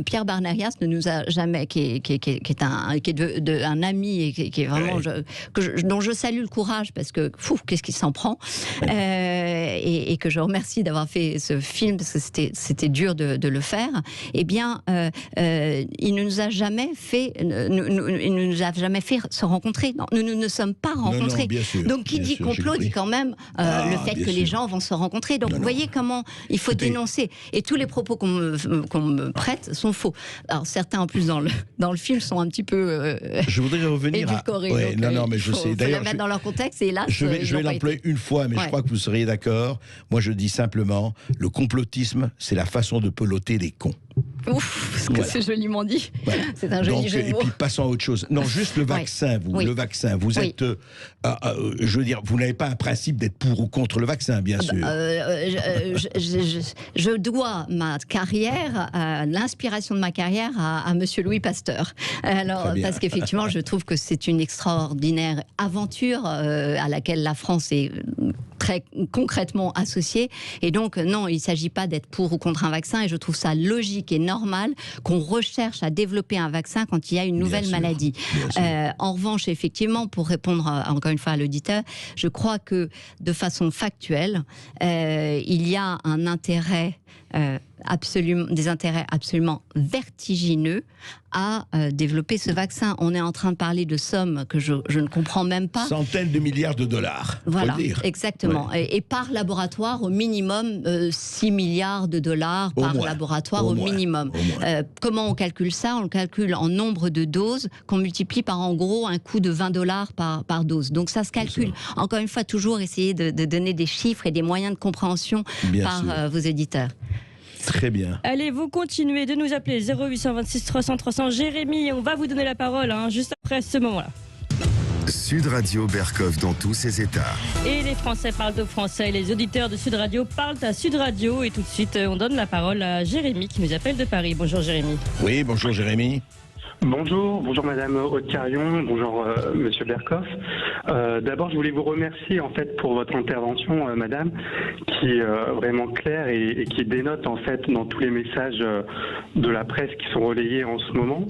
Pierre Barnerias ne nous a jamais, qui est un ami et qui est vraiment, dont je salue le courage parce que, qu'est-ce qu'il s'en prend, et que je remercie d'avoir fait ce film parce que c'était dur de le faire. Eh bien, il ne nous a jamais fait, se rencontrer. Non, nous ne sommes pas rencontrés. Non, sûr, donc, qui dit complot dit quand même le fait que les gens vont se rencontrer. Donc, vous voyez comment il faut dénoncer. Et tous les propos qu'on me prête sont faux. Alors, certains, en plus, dans le film, sont un petit peu je voudrais revenir édulcorés. Mais je sais. D'ailleurs, mettre dans leur contexte. Et hélas, je vais l'employer une fois, mais je crois que vous seriez d'accord. Moi, je dis simplement, le complotisme, c'est la façon de peloter les cons. Ouf, parce que c'est joliment dit. Voilà. C'est un joli jeu de mots. Et puis passons à autre chose. Non, juste le vaccin. Le vaccin. Vous êtes, je veux dire, vous n'avez pas un principe d'être pour ou contre le vaccin, bien sûr. Je dois ma carrière, l'inspiration de ma carrière à Monsieur Louis Pasteur. Alors, parce qu'effectivement, je trouve que c'est une extraordinaire aventure à laquelle la France est très concrètement associée. Et donc, non, il ne s'agit pas d'être pour ou contre un vaccin. Et je trouve ça logique et normal qu'on recherche à développer un vaccin quand il y a une nouvelle maladie. En revanche, effectivement, pour répondre encore une fois à l'auditeur, je crois que de façon factuelle, il y a un intérêt des intérêts absolument vertigineux à développer ce vaccin. On est en train de parler de sommes que je ne comprends même pas. Centaines de milliards de dollars. Voilà, exactement. Ouais. Et par laboratoire, au minimum, 6 milliards de dollars par laboratoire au minimum. Comment on calcule ça? On le calcule en nombre de doses qu'on multiplie par en gros un coût de $20 par dose. Donc ça se calcule. Encore une fois, toujours essayer de donner des chiffres et des moyens de compréhension par vos éditeurs. Très bien. Allez, vous continuez de nous appeler 0826 300 300. Jérémy, on va vous donner la parole juste après ce moment-là. Sud Radio Berkov dans tous ses états. Et les Français parlent au français, les auditeurs de Sud Radio parlent à Sud Radio. Et tout de suite, on donne la parole à Jérémy qui nous appelle de Paris. Bonjour Jérémy. Oui, bonjour Jérémy. Bonjour Madame Haute-Carion, bonjour Monsieur Berkov. D'abord, je voulais vous remercier en fait pour votre intervention, Madame, qui est vraiment claire et qui dénote en fait dans tous les messages de la presse qui sont relayés en ce moment.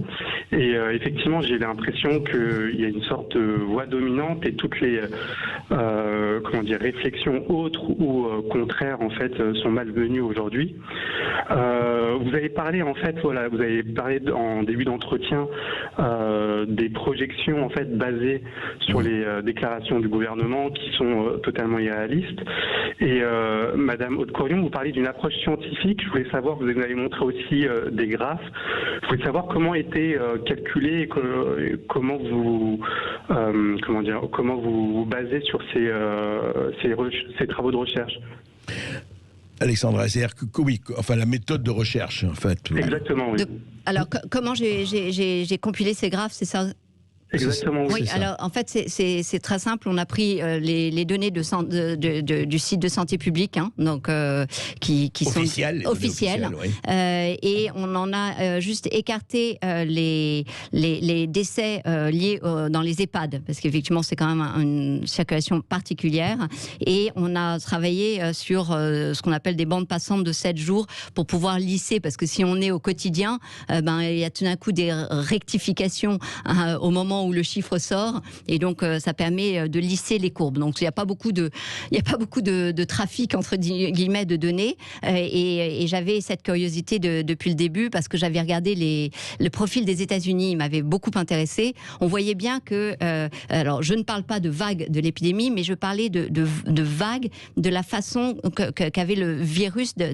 Et effectivement, j'ai l'impression qu'il y a une sorte de voix dominante et toutes les réflexions autres ou contraires en fait sont malvenues aujourd'hui. Vous avez parlé en fait, vous avez parlé en début d'entretien des projections en fait basées sur les déclarations du gouvernement qui sont totalement irréalistes. Et Madame Haute-Carion, vous parlez d'une approche scientifique. Je voulais savoir, vous avez montré aussi des graphes. Je voulais savoir comment étaient calculés et comment vous vous basez sur ces travaux de recherche. Alexandra, c'est-à-dire que oui, enfin la méthode de recherche, en fait. Exactement, oui. Alors, comment j'ai compilé ces graphes, c'est ça? Exactement, oui. Alors en fait c'est très simple. On a pris les données du site de santé publique, donc qui sont officielles, et on en a juste écarté les décès liés dans les EHPAD, parce qu'effectivement c'est quand même une circulation particulière, et on a travaillé sur ce qu'on appelle des bandes passantes de 7 jours pour pouvoir lisser, parce que si on est au quotidien, il y a tout d'un coup des rectifications au moment où le chiffre sort, et donc ça permet de lisser les courbes. Donc il n'y a pas beaucoup de trafic entre guillemets de données, et j'avais cette curiosité depuis le début, parce que j'avais regardé le profil des États-Unis, il m'avait beaucoup intéressé. On voyait bien que alors je ne parle pas de vague de l'épidémie, mais je parlais de vague de la façon qu'avait le virus de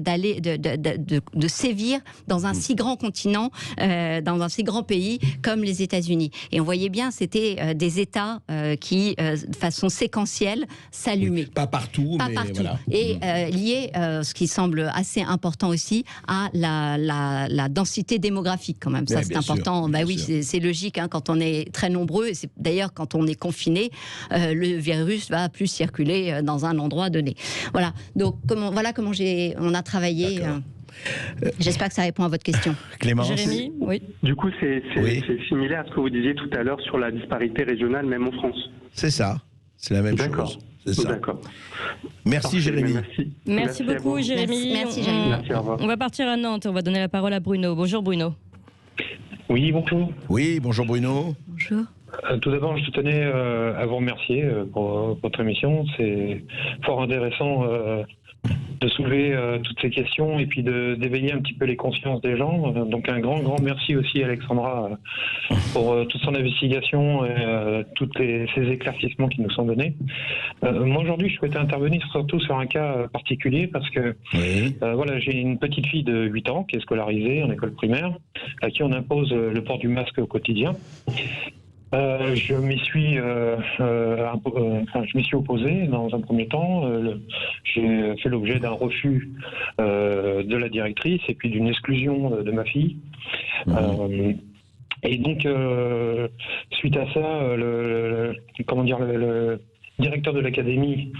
sévir dans un si grand continent, dans un si grand pays comme les États-Unis. Et on voyait bien, c'était des États qui, de façon séquentielle, s'allumaient. Oui, pas partout, mais voilà. Et lié, ce qui semble assez important aussi, à la densité démographique quand même. Ça, c'est important. C'est logique, quand on est très nombreux. Et c'est d'ailleurs quand on est confiné, le virus va plus circuler dans un endroit donné. Voilà. Donc, comment on a travaillé. J'espère que ça répond à votre question. Clémence. Jérémy, oui. Du coup, c'est similaire à ce que vous disiez tout à l'heure sur la disparité régionale, même en France. C'est ça, c'est la même chose. D'accord. Merci Jérémy. Merci beaucoup Jérémy. Merci Jérémy. Merci, au revoir. On va partir à Nantes, on va donner la parole à Bruno. Bonjour Bruno. Oui, bonjour. Oui, bonjour Bruno. Bonjour. Tout d'abord, je tenais à vous remercier pour votre émission. C'est fort intéressant de soulever toutes ces questions et puis d'éveiller un petit peu les consciences des gens. Donc un grand merci aussi à Alexandra pour toute son investigation et tous ces éclaircissements qui nous sont donnés. Moi aujourd'hui, je souhaitais intervenir surtout sur un cas particulier parce que voilà, j'ai une petite fille de 8 ans qui est scolarisée en école primaire, à qui on impose le port du masque au quotidien. Je m'y suis opposé dans un premier temps. J'ai fait l'objet d'un refus de la directrice et puis d'une exclusion de ma fille. Et donc, suite à ça, le directeur de l'académie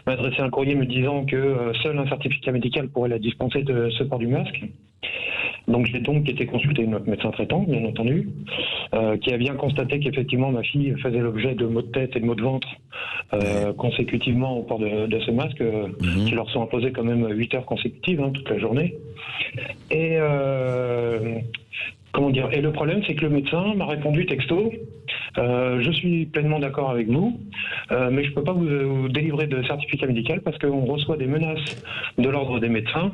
m'a adressé un courrier me disant que seul un certificat médical pourrait la dispenser de ce port du masque. Donc j'ai donc été consulté notre médecin traitant, bien entendu, qui a bien constaté qu'effectivement ma fille faisait l'objet de maux de tête et de maux de ventre consécutivement au port de ce masque, qui leur sont imposés quand même 8 heures consécutives, toute la journée. Et et le problème, c'est que le médecin m'a répondu texto, je suis pleinement d'accord avec vous, mais je ne peux pas vous délivrer de certificat médical parce qu'on reçoit des menaces de l'ordre des médecins,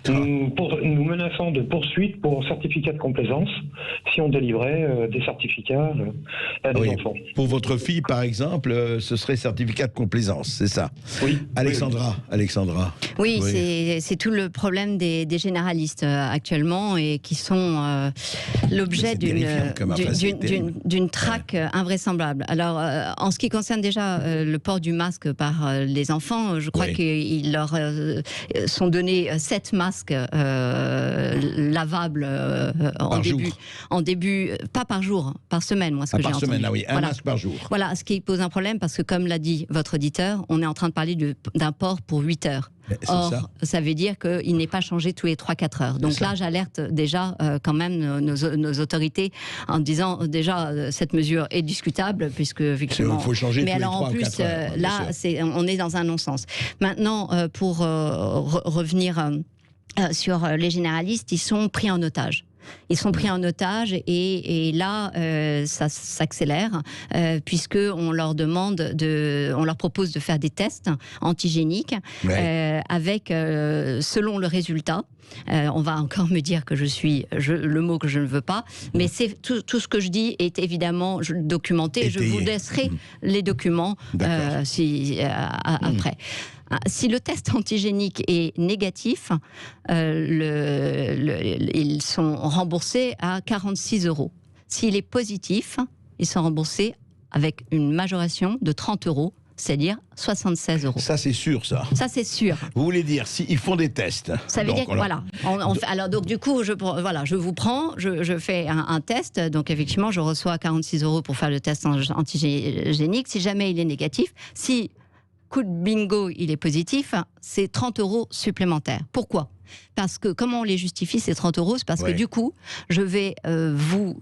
nous menaçant de poursuites pour certificat de complaisance si on délivrait des certificats à des enfants. Pour votre fille, par exemple, ce serait certificat de complaisance, c'est ça? Oui. Alexandra. Oui, c'est tout le problème des généralistes actuellement et qui sont l'objet d'une traque invraisemblable. Alors, en ce qui concerne déjà le port du masque par les enfants, je crois qu'il leur sont donnés 7 masques lavables en début, pas par jour, par semaine, moi, ce que j'ai entendu. Par semaine, un masque par jour. Voilà, ce qui pose un problème parce que, comme l'a dit votre auditeur, on est en train de parler d'un port pour 8 heures. Or, ça veut dire qu'il n'est pas changé tous les 3-4 heures. Donc là, j'alerte déjà quand même nos autorités en disant déjà cette mesure est discutable puisque effectivement. Il faut changer mais tous alors les 3 en plus, là, on est dans un non-sens. Maintenant, pour revenir sur les généralistes, ils sont pris en otage. Ils sont pris en otage et là, ça s'accélère puisque on leur propose de faire des tests antigéniques avec, selon le résultat. On va encore me dire que le mot que je ne veux pas, mais c'est tout ce que je dis est évidemment documenté. Je vous laisserai les documents après. Si le test antigénique est négatif, ils sont remboursés à 46 €. S'il est positif, ils sont remboursés avec une majoration de 30 €. C'est-à-dire 76 €. Ça, c'est sûr, ça. Ça, c'est sûr. Vous voulez dire, s'ils font des tests. Ça veut dire que, voilà. Alors, donc, du coup, je vous prends, je fais un test. Donc, effectivement, je reçois 46 € pour faire le test antigénique. Si jamais il est négatif, si coup de bingo, il est positif, c'est 30 € supplémentaires. Pourquoi ? Parce que comment on les justifie, ces 30 €? C'est parce que du coup, je vais vous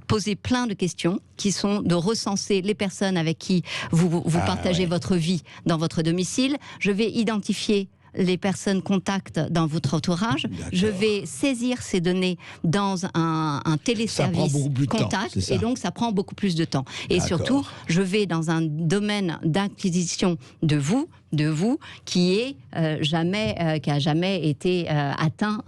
poser plein de questions qui sont de recenser les personnes avec qui vous partagez votre vie dans votre domicile. Je vais identifier les personnes contacts dans votre entourage. Je vais saisir ces données dans un téléservice contact et donc ça prend beaucoup plus de temps. Et surtout, je vais dans un domaine d'acquisition de vous qui a jamais été atteint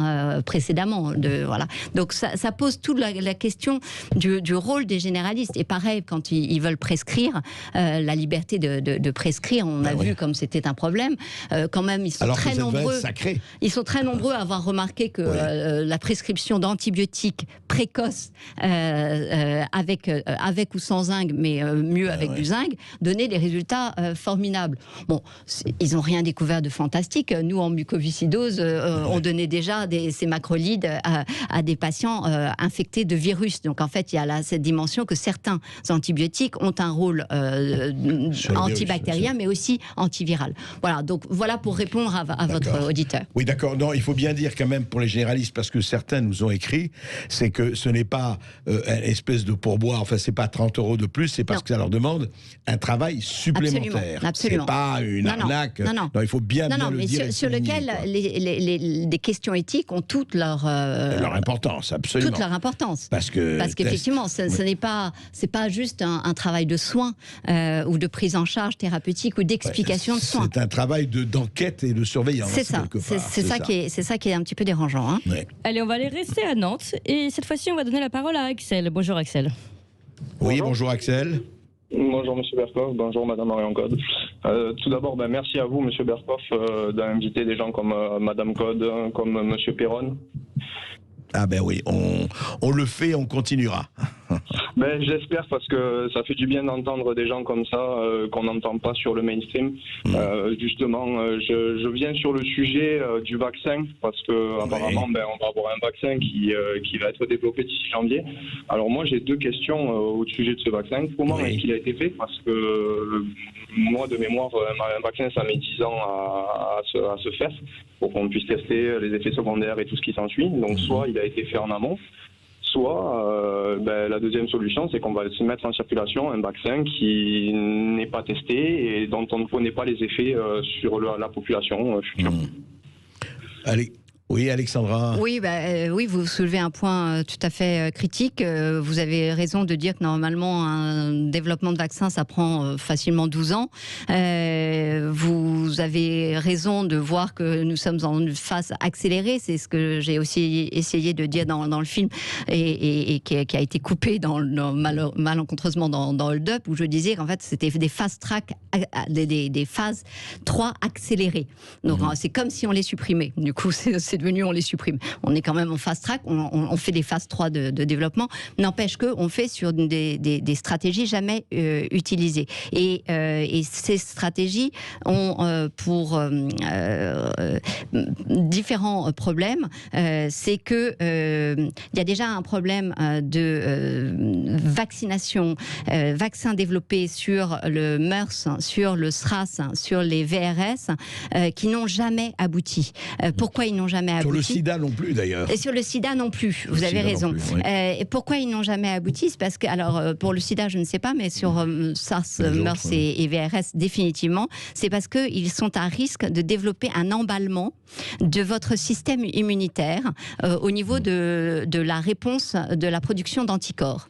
précédemment. Voilà. Donc ça pose toute la question du rôle des généralistes. Et pareil, quand ils veulent prescrire, la liberté de prescrire, on a vu comme c'était un problème. Quand même, ils sont très nombreux. Ils sont très nombreux à avoir remarqué que la prescription d'antibiotiques précoces, avec ou sans zinc, mais mieux avec du zinc, donnait des résultats formidables. Bon, ils n'ont rien découvert de fantastique. Nous, en mucoviscidose, on donnait déjà ces macrolides à des patients infectés de virus. Donc en fait, il y a cette dimension que certains antibiotiques ont un rôle antibactérien, mais aussi antiviral. Voilà, donc voilà pour répondre à votre auditeur. Oui, d'accord. Non, il faut bien dire quand même pour les généralistes, parce que certains nous ont écrit, c'est que ce n'est pas une espèce de pourboire, enfin c'est pas 30 € de plus, c'est parce que ça leur demande un travail supplémentaire. Absolument. C'est pas une arnaque. Non, il faut bien mais dire. sur lequel des questions éthiques ont toute leur importance, absolument. Toute leur importance. Parce qu'effectivement, ce n'est pas juste un travail de soins ou de prise en charge thérapeutique ou d'explication de soins. C'est un travail d'enquête et de surveillance. C'est ça. C'est ça qui est un petit peu dérangeant. Hein. Ouais. Allez, on va aller rester à Nantes et cette fois-ci, on va donner la parole à Axel. Bonjour Axel. Oui, bonjour Axel. Bonjour Monsieur Berkoff, bonjour Madame Marion Code. Tout d'abord, merci à vous Monsieur Berkoff d'inviter des gens comme Madame Code, comme Monsieur Perron. Ah ben oui, on le fait, on continuera. J'espère, parce que ça fait du bien d'entendre des gens comme ça qu'on n'entend pas sur le mainstream. Justement, je viens sur le sujet du vaccin, parce que apparemment on va avoir un vaccin qui va être développé d'ici janvier. Alors moi j'ai deux questions au sujet de ce vaccin. Comment est-ce qu'il a été fait? Parce que moi de mémoire, un vaccin ça met 10 ans à se faire pour qu'on puisse tester les effets secondaires et tout ce qui s'ensuit. Donc soit il a été fait en amont, soit la deuxième solution, c'est qu'on va se mettre en circulation un vaccin qui n'est pas testé et dont on ne connaît pas les effets sur la population future. Allez. Oui, Alexandra. Oui, oui, vous soulevez un point tout à fait critique. Vous avez raison de dire que normalement, un développement de vaccin, ça prend facilement 12 ans. Vous avez raison de voir que nous sommes en une phase accélérée. C'est ce que j'ai aussi essayé de dire dans le film et qui a été coupé malencontreusement dans Hold Up, où je disais qu'en fait, c'était des phases track, des phases 3 accélérées. Donc, c'est comme si on les supprimait. Du coup, c'est devenu, on les supprime. On est quand même en fast track, on fait des phases 3 de développement, n'empêche qu'on fait sur des stratégies jamais utilisées. Et ces stratégies ont pour différents problèmes. C'est que il y a déjà un problème de vaccination, vaccins développés sur le MERS, sur le SRAS, sur les VRS, qui n'ont jamais abouti. Pourquoi ils n'ont jamais abouti? Sur le sida non plus d'ailleurs. Et sur le sida non plus, vous avez raison. Et pourquoi ils n'ont jamais abouti? C'est parce que, alors pour le sida je ne sais pas, mais sur SARS, MERS et VRS définitivement, c'est parce qu'ils sont à risque de développer un emballement de votre système immunitaire au niveau de la réponse de la production d'anticorps.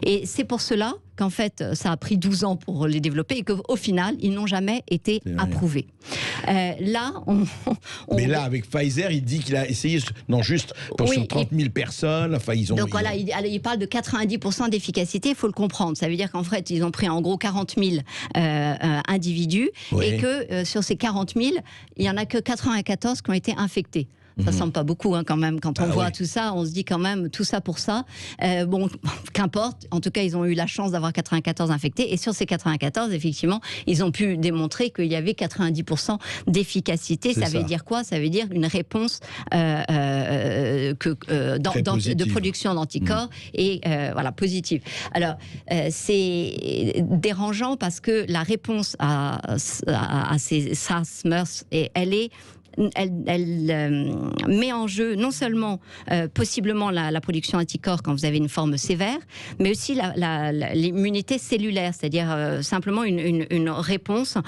Et c'est pour cela qu'en fait, ça a pris 12 ans pour les développer et qu'au final, ils n'ont jamais été approuvés. Là, Mais là, avec Pfizer, il dit qu'il a essayé, non, juste pour sur 30 000 personnes. Enfin, ils ont. Donc voilà, il parle de 90% d'efficacité, il faut le comprendre. Ça veut dire qu'en fait, ils ont pris en gros 40 000 individus et que sur ces 40 000, il n'y en a que 94 qui ont été infectés. Ça semble pas beaucoup quand même. Quand on voit tout ça, on se dit quand même tout ça pour ça. Bon, qu'importe. En tout cas, ils ont eu la chance d'avoir 94 infectés. Et sur ces 94, effectivement, ils ont pu démontrer qu'il y avait 90% d'efficacité. Ça veut dire quoi? Ça veut dire une réponse de production d'anticorps et voilà, positive. Alors, c'est dérangeant parce que la réponse à ces SARS, MERS, elle met en jeu non seulement possiblement la production d'anticorps quand vous avez une forme sévère, mais aussi l'immunité cellulaire, c'est-à-dire simplement une réponse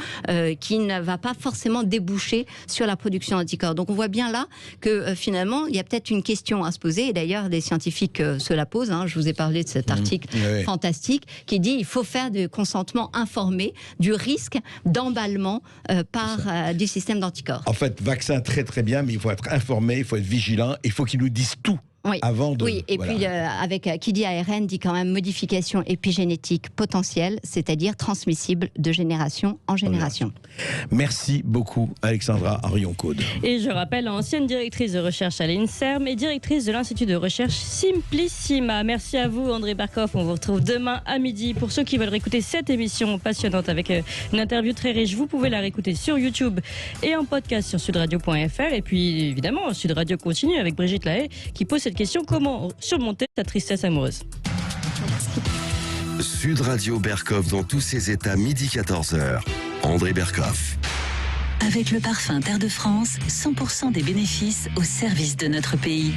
qui ne va pas forcément déboucher sur la production d'anticorps. Donc on voit bien là que finalement il y a peut-être une question à se poser, et d'ailleurs des scientifiques se la posent. Je vous ai parlé de cet article fantastique qui dit il faut faire du consentement informé du risque d'emballement du système d'anticorps. En fait, vaccin très très bien, mais il faut être informé, il faut être vigilant, il faut qu'ils nous disent tout. Oui. Avant de... Oui, et puis qui dit ARN dit quand même modification épigénétique potentielle, c'est-à-dire transmissible de génération en génération. Merci beaucoup Alexandra Arion-Caude. Et je rappelle, ancienne directrice de recherche à l'INSERM et directrice de l'Institut de recherche Simplissima. Merci à vous André Berkoff, on vous retrouve demain à midi. Pour ceux qui veulent réécouter cette émission passionnante avec une interview très riche, vous pouvez la réécouter sur YouTube et en podcast sur sudradio.fr. Et puis évidemment, Sud Radio continue avec Brigitte Lahaye qui pose cette question: comment surmonter sa tristesse amoureuse? Sud Radio Berkoff dans tous ses états, midi 14h. André Berkoff. Avec le parfum Terre de France, 100% des bénéfices au service de notre pays.